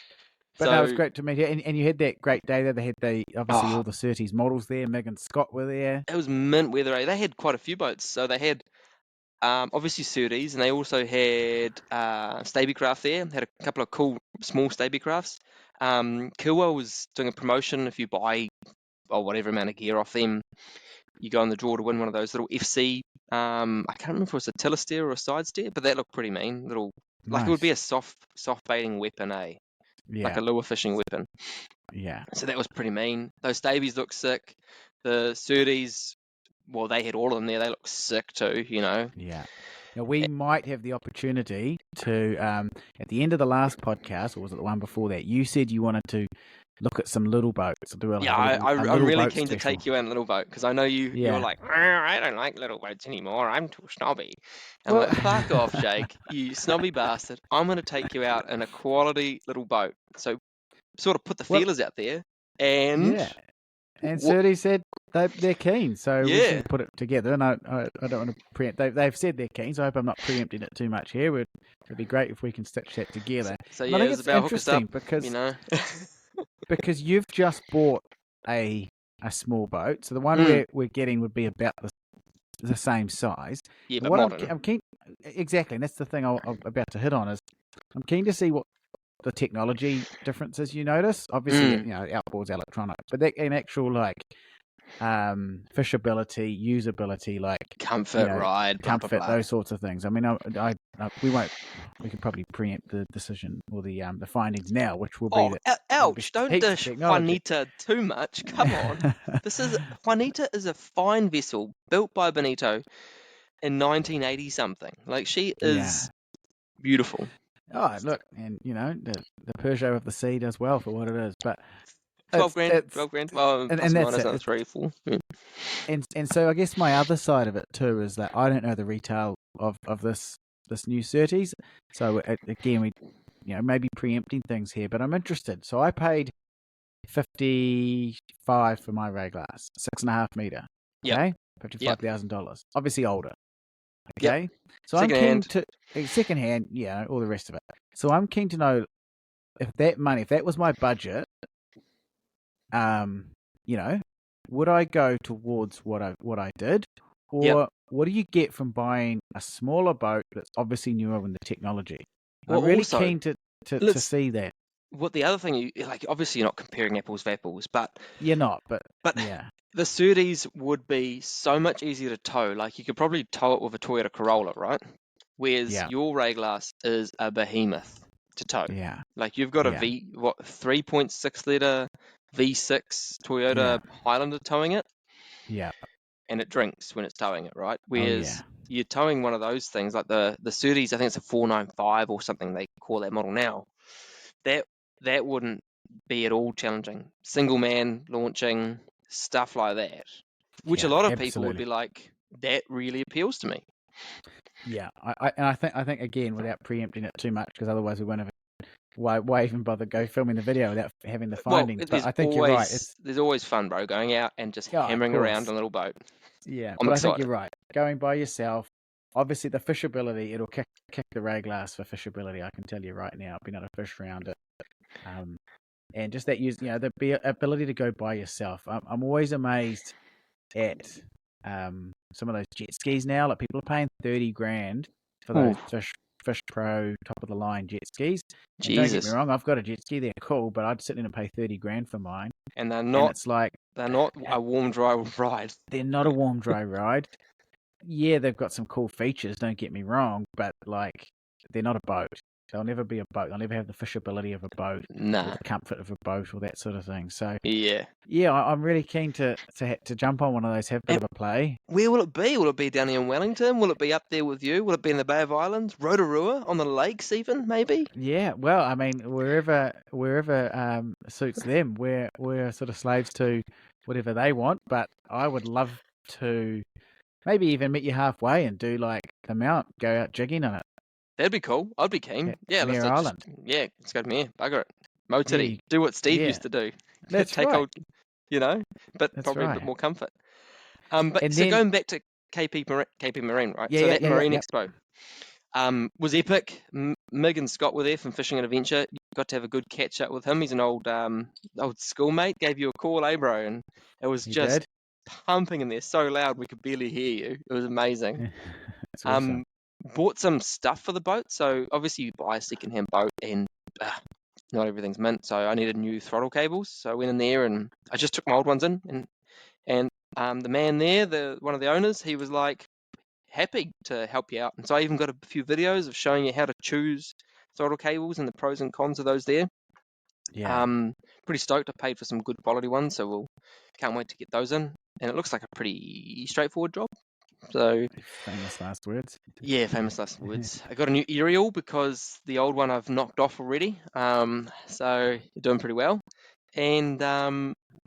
But no, it was great to meet you. And you had that great day there. They had obviously all the Surtees models there. Meg and Scott were there. It was mint weather, eh? They had quite a few boats. So they had obviously Surtees, and they also had Stabicraft there. Had a couple of cool small Stabicrafts. Kilwa was doing a promotion. If you buy whatever amount of gear off them, you go in the draw to win one of those little FC. I can't remember if it was a tiller steer or a side steer, but that looked pretty mean. Like it would be a soft baiting weapon, eh? Yeah. Like a lure fishing weapon. Yeah. So that was pretty mean. Those Stabies looked sick. The Surtees, well, they had all of them there. They look sick too, Yeah. Now, we might have the opportunity to, at the end of the last podcast, or was it the one before that, you said you wanted to look at some little boats. I'm really keen to take you out in a little boat, because I know you're like, I don't like little boats anymore. I'm too snobby. And I'm like, fuck off, Jake, you snobby bastard. I'm going to take you out in a quality little boat. So sort of put the feelers out there. And... Yeah. And Surtees said they're keen, so we should put it together. And I don't want to preempt. They've said they're keen, so I hope I'm not preempting it too much here. It'd be great if we can stitch that together. So yeah, I think it's interesting because because you've just bought a small boat, so the one we're getting would be about the same size. Yeah, but modern. I'm keen exactly, and that's the thing I'm about to hit on is I'm keen to see what the technology differences you notice. Obviously, outboard's electronic, but that in actual fishability, usability, like Comfort, ride, blah, blah, comfort, blah. those sorts of things. I mean, we can probably preempt the decision or the findings now, which will be that Ouch! Don't heaps of dish technology. Juanita too much. Come on. Juanita is a fine vessel built by Benito in 1980 something. Like, she is beautiful. Oh, look, and the Peugeot of the sea does well for what it is, but 12 grand, it's 12 grand. Well, and, plus and or that's minus it. another 3 or 4. Yeah. And so I guess my other side of it too is that I don't know the retail of this new Certes. So again, we maybe preempting things here, but I'm interested. So I paid 55 for my ray glass, 6.5 meter. Okay, $55,000. Obviously older. Okay, Yep. so I'm keen Secondhand. to secondhand, all the rest of it. So I'm keen to know if that was my budget, would I go towards what I did, or what do you get from buying a smaller boat that's obviously newer in the technology? Well, I'm really also, keen to see that. what the other thing, obviously you're not comparing apples with apples, but You're not, but But yeah, the Surtees would be so much easier to tow. Like, you could probably tow it with a Toyota Corolla, right? Whereas yeah, your Ray Glass is a behemoth to tow. yeah, Like, you've got a yeah, 3.6 liter V6 Toyota yeah, Highlander towing it, yeah. and it drinks when it's towing it, right? Oh Whereas yeah, you're towing one of those things, like the Surtees, I think it's a 495 or something they call that model now. That that wouldn't be at all challenging. Single man launching, stuff like that, which a yeah, lot of people would absolutely. be like, that really appeals to me. Yeah, I think again, without preempting it too much, because otherwise we won't have. Why even bother go filming the video without having the Well, findings? But I think you're right. It's there's always fun, bro, going out and just of hammering around course. on a little boat. Yeah, I'm but I think you're excited. right. Going by yourself, obviously the fishability, it'll kick the ray glass for fishability. I can tell you right now, I've been able to fish around it, and just that the ability to go by yourself. I'm always amazed at some of those jet skis now. Like, people are paying 30 grand for those Ooh, Fish Pro top of the line jet skis. And don't get me Jesus. wrong, I've got a jet ski. They're cool, but I'd sit in and pay 30 grand for mine. And And it's like, they're not uh, a warm, dry ride. they're not a warm, dry ride. Yeah, they've got some cool features, don't get me wrong, but like, they're not a boat. They'll never be a boat. They'll never have the fishability of a boat or Nah. the comfort of a boat or that sort of thing. So Yeah. yeah, I'm really keen to jump on one of those, have a bit And of a play. where will it be? Will it be down here in Wellington? Will it be up there with you? Will it be in the Bay of Islands? Rotorua? On the lakes even, maybe? Yeah, well, I mean, wherever suits them. We're sort of slaves to whatever they want, but I would love to maybe even meet you halfway and do like the Mount, go out jigging on it That'd be cool. I'd be keen. at Yeah, let's Mare just, Island. let's go to Mere. Bugger it. Motity. Yeah, Do what Steve yeah, used to do. that's Take right. old, but That's probably a bit right. more comfort. But And so then going back to KP Marine, right? yeah, So yeah, that yeah, yeah, Marine yeah. Expo was epic. Mig and Scott were there from Fishing and Adventure. You got to have a good catch up with him. He's an old schoolmate. Gave you a call, eh, bro? And it was He just did. pumping in there so loud we could barely hear you. It was amazing. That's awesome. Bought some stuff for the boat. So obviously you buy a second-hand boat and not everything's mint. So I needed new throttle cables. So I went in there and I just took my old ones in, and the man there, one of the owners, he was like happy to help you out. And so I even got a few videos of showing you how to choose throttle cables and the pros and cons of those there. Yeah. Pretty stoked. I paid for some good quality ones, so can't wait to get those in. And it looks like a pretty straightforward job. So Famous last words. yeah, famous last words. I got a new aerial because the old one I've knocked off already. So you're doing pretty well. And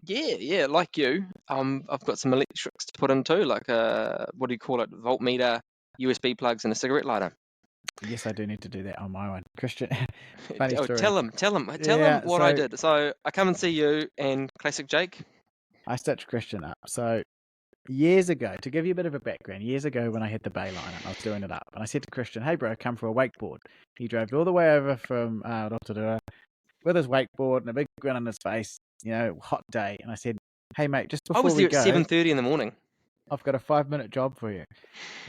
yeah, like you, I've got some electrics to put in too, like what do you call it, voltmeter, USB plugs, and a cigarette lighter. Yes, I do need to do that on my one. Christian, funny Oh, story. tell him Yeah, what I so did. So I come and see you and Classic Jake. I stitched Christian up. So years ago, to give you a bit of a background, years ago when I had the Bayliner, I was doing it up, and I said to Christian, "Hey, bro, come for a wakeboard." He drove all the way over from Rotorua with his wakeboard and a big grin on his face, hot day. And I said, "Hey, mate, just I before was we there at go, 7:30 in the morning. I've got a 5-minute job for you."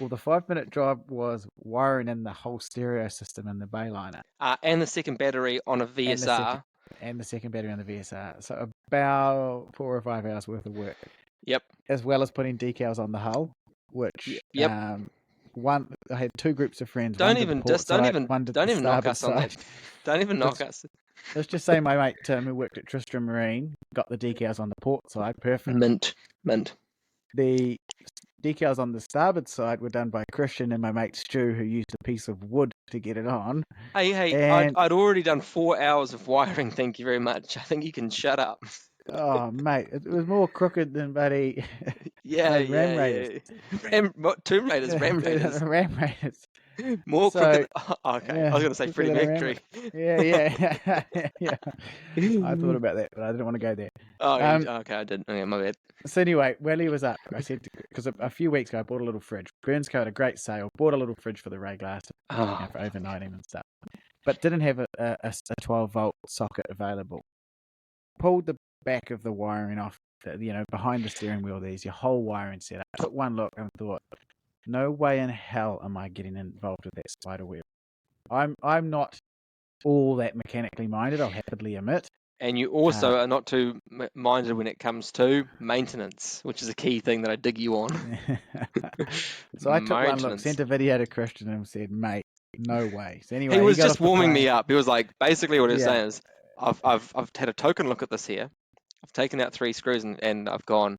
Well, the 5-minute job was wiring in the whole stereo system in the Bayliner And the second battery on a and the second VSR. battery on the VSR. So about 4 or 5 hours worth of work. Yep. as well as putting decals on the hull, which Yep. I had two groups of friends. Don't One did the even port side, one did the knock starboard us on side. that. Don't even knock us. Let's just say my mate Tim, who worked at Tristram Marine, got the decals on the port side. Perfect. Mint. The decals on the starboard side were done by Christian and my mate Stu, who used a piece of wood to get it on. Hey, And I'd already done 4 hours of wiring. Thank you very much. I think you can shut up. oh, mate, it was more crooked than buddy. Yeah. Ram Raiders. Tomb Raiders, Ram Raiders. Ram Raiders. More crooked. Okay, I was going to say quicker Freddie than a Mercury. Yeah. I thought about that, but I didn't want to go there. Okay, I did. Okay, my bad. So anyway, while he was up, I said, because a few weeks ago I bought a little fridge. Burns Co had a great sale. Bought a little fridge for the Ray Glass for overnighting and stuff, but didn't have a 12-volt socket available. Pulled the back of the wiring off, behind the steering wheel. There's your whole wiring setup. Took one look and thought, no way in hell am I getting involved with that spider web. I'm not all that mechanically minded, I'll happily admit. And you also are not too minded when it comes to maintenance, which is a key thing that I dig you on. So I took one look, sent a video to Christian and said, mate, no way. So anyway, he was just warming me up. He was like, basically what he was saying is, I've had a token look at this here. I've taken out 3 screws and I've gone,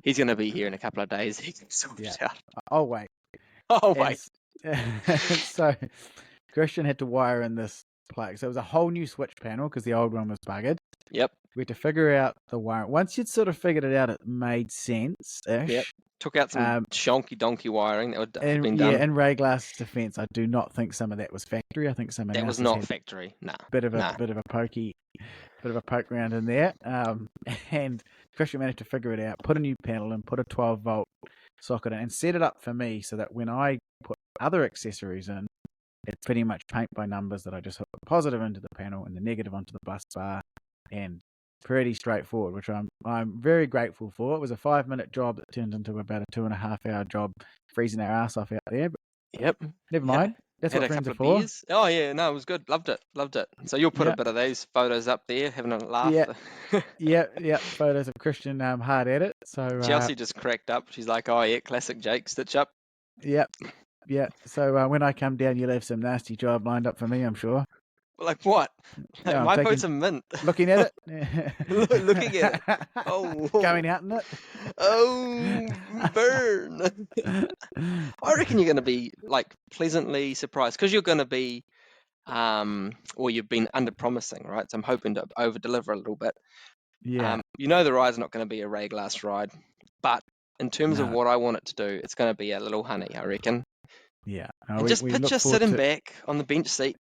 he's going to be here in a couple of days. He can sort it out. Oh, wait. So Christian had to wire in this plug. So it was a whole new switch panel because the old one was buggered. Yep. We had to figure out the wire. Once you'd sort of figured it out, it made sense-ish. Yep. Took out some shonky donkey wiring that would have been done. Yeah, in Ray Glass's defence, I do not think some of that was factory. I think some of that was not factory. Nah. Bit of a poke round in there. And Christian managed to figure it out. Put a new panel in. Put a 12-volt socket in, and set it up for me so that when I put other accessories in, it's pretty much paint by numbers that I just hook the positive into the panel and the negative onto the bus bar, and pretty straightforward, which I'm very grateful for. It was a 5-minute job that turned into about a 2.5-hour job, freezing our ass off out there. But never mind. That's what friends are for. Beers. Oh yeah, no, it was good. Loved it. So you'll put a bit of these photos up there, having a laugh. Yeah. Photos of Christian hard at it. So Chelsea just cracked up. She's like, "Oh yeah, classic Jake, stitch up." Yep. Yeah. So when I come down, you'll have some nasty job lined up for me, I'm sure. Like what? Like my boat's a mint. Looking at it. Looking at it. Oh. Going out in it. Oh, burn. I reckon you're going to be like pleasantly surprised because you're going to be, or you've been under promising, right? So I'm hoping to over deliver a little bit. Yeah. The ride's not going to be a Ray Glass ride, but in terms of what I want it to do, it's going to be a little honey, I reckon. Yeah. And just picture sitting back on the bench seat,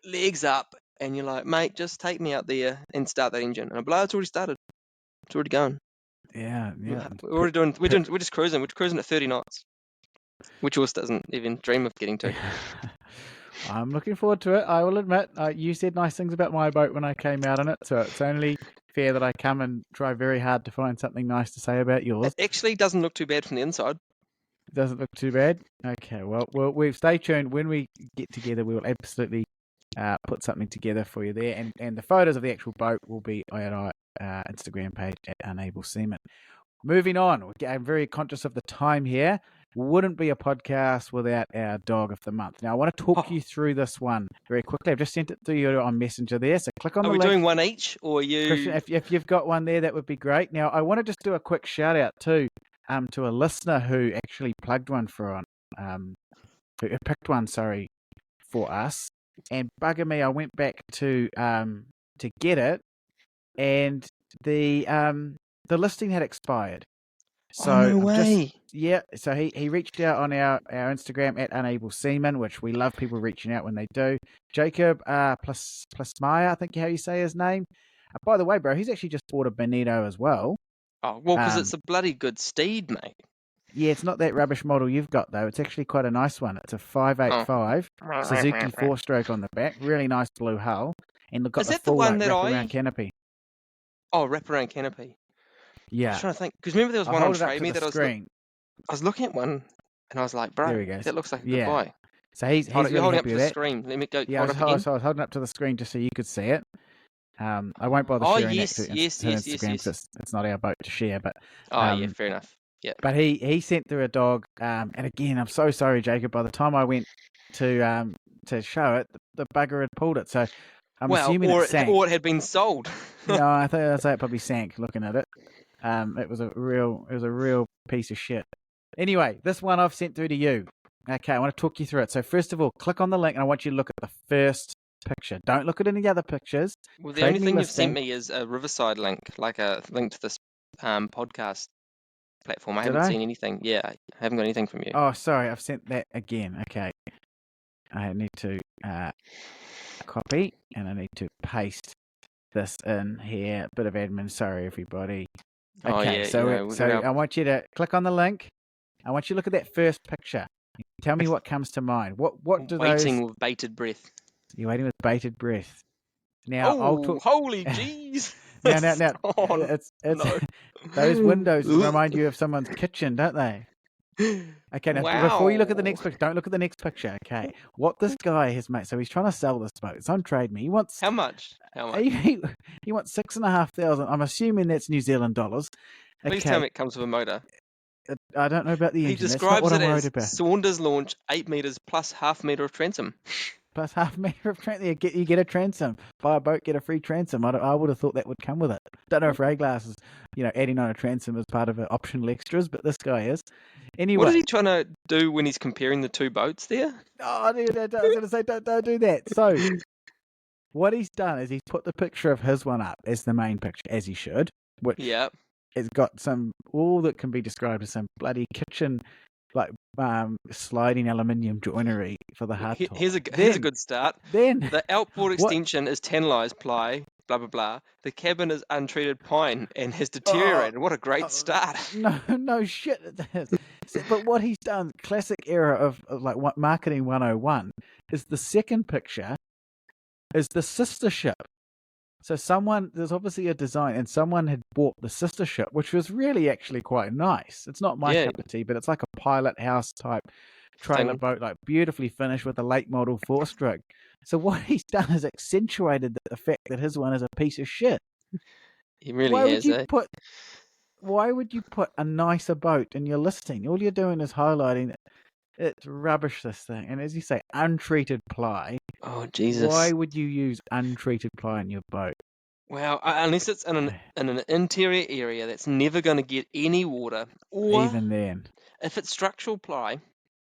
legs up, and you're like, mate, just take me out there and start that engine. And I'm like, it's already started. It's already going. Yeah. We're just cruising. We're cruising at 30 knots, which yours doesn't even dream of getting to. I'm looking forward to it. I will admit, you said nice things about my boat when I came out on it, so it's only fair that I come and try very hard to find something nice to say about yours. It actually doesn't look too bad from the inside. Doesn't look too bad. Okay, well, we'll stay tuned. When we get together, we will absolutely put something together for you there, and the photos of the actual boat will be on our Instagram page at Unable Seaman. Moving on, I'm very conscious of the time here. Wouldn't be a podcast without our dog of the month. Now, I want to talk you through this one very quickly. I've just sent it to you on Messenger there, so click on the link. Are we doing one each, or you? Christian, if you've got one there, that would be great. Now, I want to just do a quick shout out too. To a listener who actually plugged one who picked one, for us, and bugger me, I went back to get it, and the listing had expired. So no way. So he reached out on our Instagram at Unable Seaman, which we love people reaching out when they do. Jacob plus Maya, I think how you say his name. By the way, bro, he's actually just bought a Bonito as well. Oh, well, because it's a bloody good steed, mate. Yeah, it's not that rubbish model you've got, though. It's actually quite a nice one. It's a 585 Suzuki 4-stroke on the back. Really nice blue hull. And look, got the full wraparound canopy. Oh, wraparound canopy. Yeah. I was trying to think. Because remember there was one on Trade Me that I was looking at one, and I was like, bro, that looks like a good buy. So he's really holding happy up to with the that. screen. Let me go. Yeah, I was holding up to the screen just so you could see it. I won't bother Oh, sharing that yes, to yes, yes, yes, Instagram yes. because it's not our boat to share. But Oh, yeah, fair enough. Yeah. but he sent through a dog, and again, I'm so sorry, Jacob. By the time I went to show it, the bugger had pulled it. So I'm Well, assuming it sank. or it had been sold. No, I'd say it probably sank. Looking at it, it was a real piece of shit. Anyway, this one I've sent through to you. Okay, I want to talk you through it. So first of all, click on the link, and I want you to look at the first picture. Don't look at any other pictures. Well, the Trade only me thing you've listing. sent me is a Riverside link, like a link to this podcast platform. I Did haven't I? seen anything. Yeah, I haven't got anything from you. Oh, sorry, I've sent that again. Okay, I need to copy, and I need to paste this in here. Bit of admin. Sorry, everybody. Oh, Okay, yeah, so we've got I want you to click on the link. I want you to look at that first picture. Tell me what comes to mind. What do waiting those? with bated breath. You're waiting with bated breath. Now I'll Oh, talk. holy jeez! Now, Oh, it's no. those windows remind you of someone's kitchen, don't they? Okay, now before you look at the Wow. next picture, don't look at the next picture. Okay, what this guy has made. So he's trying to sell this boat. It's on Trade Me. He wants How much? he wants 6,500. I'm assuming that's New Zealand dollars. Please tell Okay, me it comes with a motor. I don't know about the He engine. That's not describes what it I'm worried as about. Saunders launch 8 meters plus half meter of transom. Plus half meter of transom. You get a transom. Buy a boat, get a free transom. I would have thought that would come with it. Don't know if Ray Glass is, adding on a transom as part of optional extras, but this guy is. Anyway. What is he trying to do when he's comparing the two boats there? Oh, dude, I was going to say, don't do that. So, what he's done is he's put the picture of his one up as the main picture, as he should, which Yeah. has got all that can be described as some bloody kitchen, like sliding aluminium joinery for the hardtop. Here's a good start. Then the outboard extension is tannalized ply, blah blah blah. The cabin is untreated pine and has deteriorated. What a great start! No shit. It is. But what he's done, classic era of like what marketing 101, is the second picture is the sister ship. So there's obviously a design, and someone had bought the sister ship, which was really actually quite nice. It's not my cup of tea, but it's like a pilot house type trailer boat, like beautifully finished with a late model 4-stroke. So what he's done is accentuated the fact that his one is a piece of shit. He really is. Why would you put a nicer boat in your listing? All you're doing is highlighting it. It's rubbish, this thing. And as you say, untreated ply. Oh, Jesus. Why would you use untreated ply in your boat? Well, unless it's in an interior area that's never going to get any water. Or even then, if it's structural ply,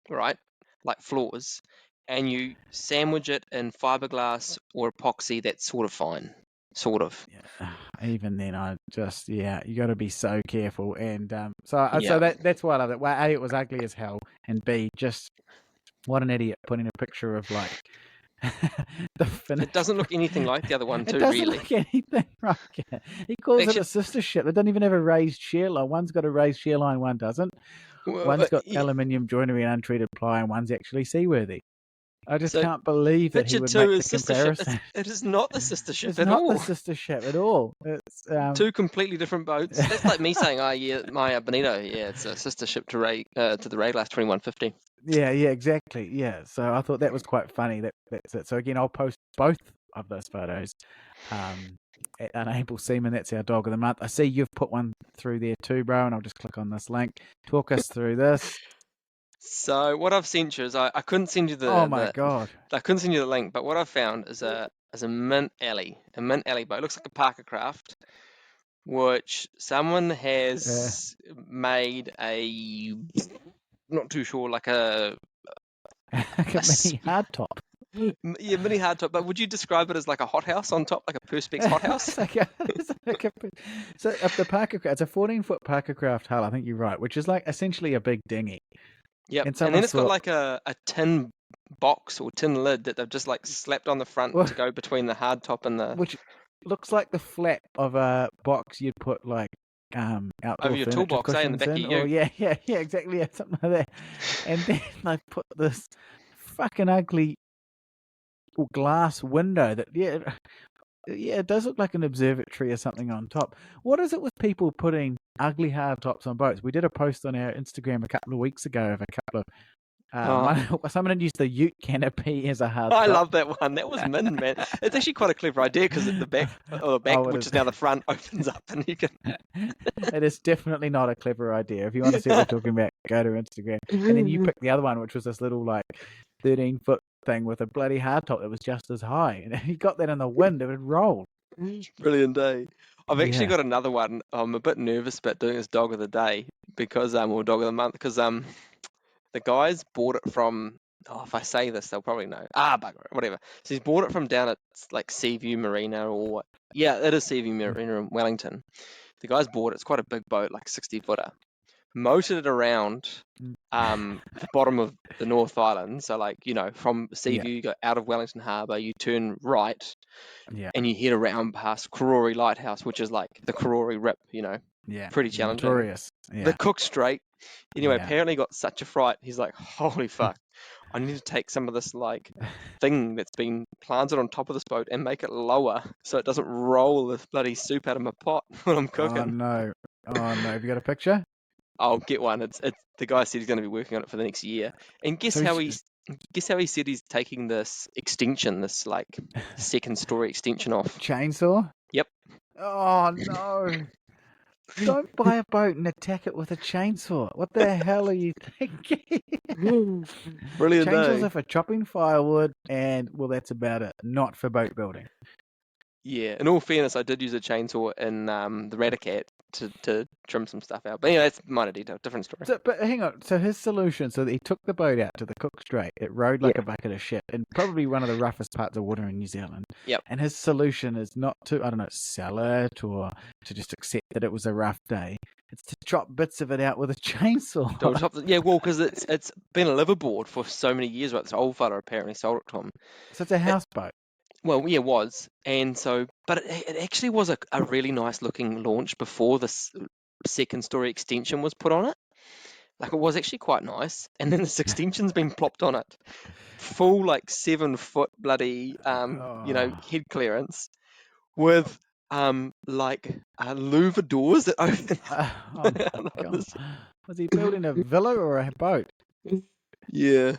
right, like floors, and you sandwich it in fiberglass or epoxy, that's sort of fine. Sort of. Yeah, even then, you got to be so careful. And so that's why I love it. Well, A, it was ugly as hell, and B, just what an idiot putting a picture of like the finish. It doesn't look anything like the other one, too. It doesn't really look anything like it. He calls it a sister ship. It doesn't even have a raised shear line. One's got a raised shear line, one doesn't. One's got aluminium joinery and untreated ply, and one's actually seaworthy. I just can't believe that he would make the comparison. It is not the sister ship at all. It's not the sister ship at all. It's two completely different boats. That's like me saying, "Oh yeah, my Bonito, yeah, it's a sister ship to the Ray Glass 2150." Yeah, exactly. Yeah, so I thought that was quite funny. That's it. So again, I'll post both of those photos. At Unable Seaman, that's our dog of the month. I see you've put one through there too, bro, and I'll just click on this link. Talk us through this. So what I've sent you is I couldn't send you the. Oh my god! I couldn't send you the link, but what I've found is a mint alley boat. It looks like a Parker Craft, which someone has made a. Not too sure, like a mini hardtop. Yeah, mini hardtop. But would you describe it as like a hothouse on top, like a Perspex hothouse? So if the Parker Craft, it's a 14-foot Parker Craft hull. I think you're right, which is like essentially a big dinghy. Yeah, and then it's got like a tin box or tin lid that they've just like slapped on the front to go between the hardtop and the. Which looks like the flap of a box you'd put like outdoor over your toolbox, in the back of you. Or yeah, exactly, something like that. And then they put this fucking ugly glass window that it does look like an observatory or something on top. What is it with people putting ugly hardtops on boats? We did a post on our Instagram a couple of weeks ago of a couple Someone had used the ute canopy as a hard I top. love that one. That was min, man. It's actually quite a clever idea because the back, which is now the front, opens up and you can. It is definitely not a clever idea. If you want to see what we're talking about, go to Instagram. And then you picked the other one, which was this little 13-foot thing with a bloody hardtop that was just as high. And if you got that in the wind, it would roll. Brilliant day. I've actually got another one. I'm a bit nervous about doing this dog of the day because or dog of the month because the guys bought it from. Oh, if I say this, they'll probably know. Bugger it, whatever. So he's bought it from down at Seaview Marina it is Seaview Marina in Wellington. The guys bought it. It's quite a big boat, 60-footer. Motored it around the bottom of the North Island. So from Seaview, you go out of Wellington Harbour, you turn right, and you head around past Karori Lighthouse, which is the Karori Rip. Pretty challenging. Notorious. The Cook Strait. Anyway, apparently he got such a fright. He's like, holy fuck. I need to take some of this thing that's been planted on top of this boat and make it lower so it doesn't roll this bloody soup out of my pot when I'm cooking. Oh no. Have you got a picture? I'll get one. It's the guy said he's going to be working on it for the next year. And guess how he said he's taking this extension, this second story extension off. Chainsaw? Yep. Oh no. Don't buy a boat and attack it with a chainsaw. What the hell are you thinking? Brilliant. Chainsaws are for chopping firewood, and that's about it. Not for boat building. Yeah. In all fairness, I did use a chainsaw in the Radicat to trim some stuff out. But anyway, that's minor detail, different story. But hang on. So his solution, he took the boat out to the Cook Strait. It rode like a bucket of shit, and probably one of the roughest parts of water in New Zealand. Yep. And his solution is not to, sell it or to just accept that it was a rough day. It's to chop bits of it out with a chainsaw. Because it's been a liverboard for so many years. Right, this old fella apparently sold it to him. So it's a houseboat. Well, yeah, it was. And so, but it actually was a really nice looking launch before this second story extension was put on it. It was actually quite nice. And then this extension's been plopped on it. Full 7-foot bloody, head clearance with louver doors that open. Oh my God. Was he building a villa or a boat? Yeah.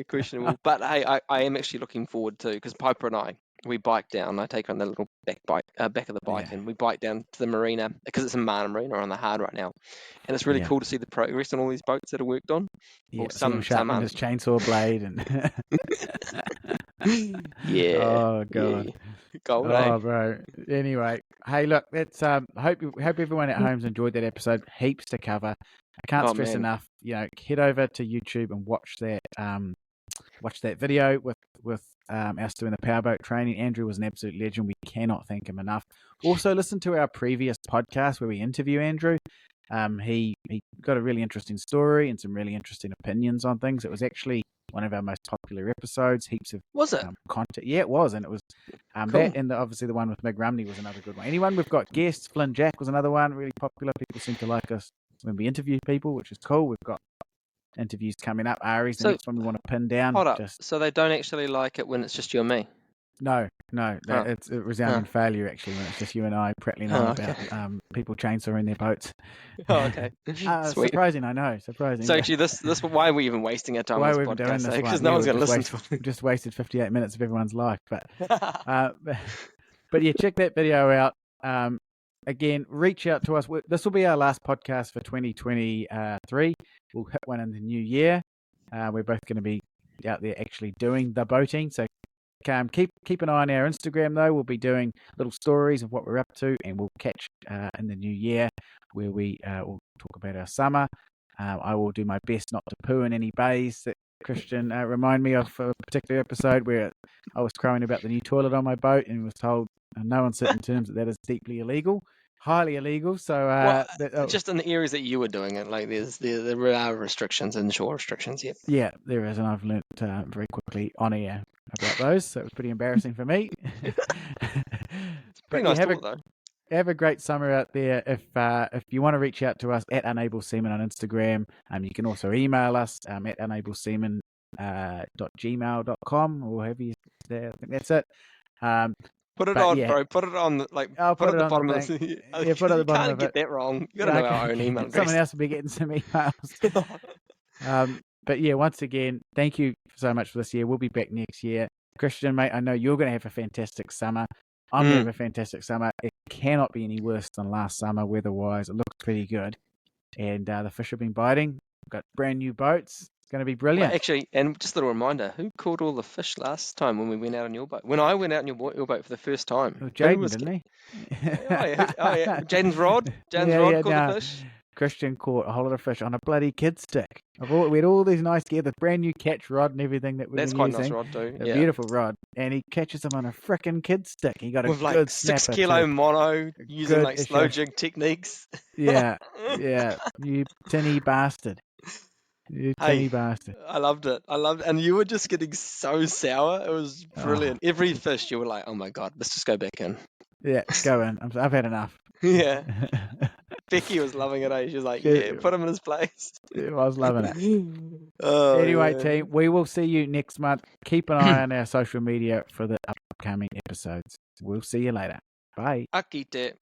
Questionable. But hey, I am actually looking forward to, because Piper and I, we bike down. I take her on the little back of the bike, and we bike down to the marina because it's a Marina Marina on the Hard right now, and it's really cool to see the progress on all these boats that are worked on. Yeah, some sharpening his chainsaw blade and. Yeah. Oh God. Yeah. Gold, eh? Bro. Anyway, hey, look, it's hope everyone at home's enjoyed that episode. Heaps to cover. I can't stress enough. Head over to YouTube and watch that video with us doing the powerboat training. Andrew was an absolute legend. We cannot thank him enough. Also, listen to our previous podcast where we interview Andrew. He got a really interesting story and some really interesting opinions on things. It was actually one of our most popular episodes. Heaps of content. Yeah, it was, and it was cool. That, and obviously the one with Meg Rumney was another good one. Anyone we've got guests, Flynn Jack was another one, really popular. People seem to like us when we interview people, which is cool. We've got interviews coming up. Ari's the next one we want to pin down. Hold up. So they don't actually like it when it's just you and me? No. It's a resounding failure, actually, when it's just you and I prattling on about people chainsawing their boats. Oh, okay. Surprising, I know. Surprising. So actually, this why are we even wasting our time on this podcast? Because no one's going to listen to it. We've just wasted 58 minutes of everyone's life. But yeah, check that video out. Again, reach out to us. This will be our last podcast for 2023. We'll hit one in the new year. We're both going to be out there actually doing the boating. So keep an eye on our Instagram, though. We'll be doing little stories of what we're up to, and we'll catch in the new year where we will talk about our summer. I will do my best not to poo in any bays that Christian remind me of a particular episode where I was crowing about the new toilet on my boat and was told in no uncertain terms that is deeply illegal. Highly illegal. So just in the areas that you were doing it, there are restrictions, inshore restrictions. Yep. Yeah, there is, and I've learnt very quickly on air about those. So it was pretty embarrassing for me. It's pretty nice talk, though. Have a great summer out there. If you want to reach out to us at UnableSeaman on Instagram, you can also email us at unableseaman.gmail.com or whatever you say. I think that's it. Put it on, bro. Put it on, I'll put it at the bottom of the Yeah, put it at the bottom of it. You can't get that wrong. You got to know our own email address. Someone else will be getting some emails. But yeah, once again, thank you so much for this year. We'll be back next year. Christian, mate, I know you're going to have a fantastic summer. I'm going to have a fantastic summer. It cannot be any worse than last summer weather-wise. It looks pretty good. And the fish have been biting. We've got brand new boats. It's going to be brilliant. Well, actually, and just a little reminder, who caught all the fish last time when we went out on your boat? When I went out on your boat for the first time. Well, Jaden, didn't he? Oh, yeah. Jaden's rod. Caught the fish. Christian caught a whole lot of fish on a bloody kid stick. We had all these nice gear, the brand new catch rod and everything that we've been using. That's quite a nice rod too. A beautiful rod. And he catches them on a frickin' kid stick. He got a with good like 6 kilo mono using like slow jig techniques. Yeah. You tinny bastard. You tinny bastard. I loved it. And you were just getting so sour. It was brilliant. Every fish you were like, oh my God, let's just go back in. Yeah, go in. I've had enough. Yeah. Becky was loving it. She was like, yeah, put him in his place. I was loving it. Anyway, team, we will see you next month. Keep an eye on our social media for the upcoming episodes. We'll see you later. Bye. Akite.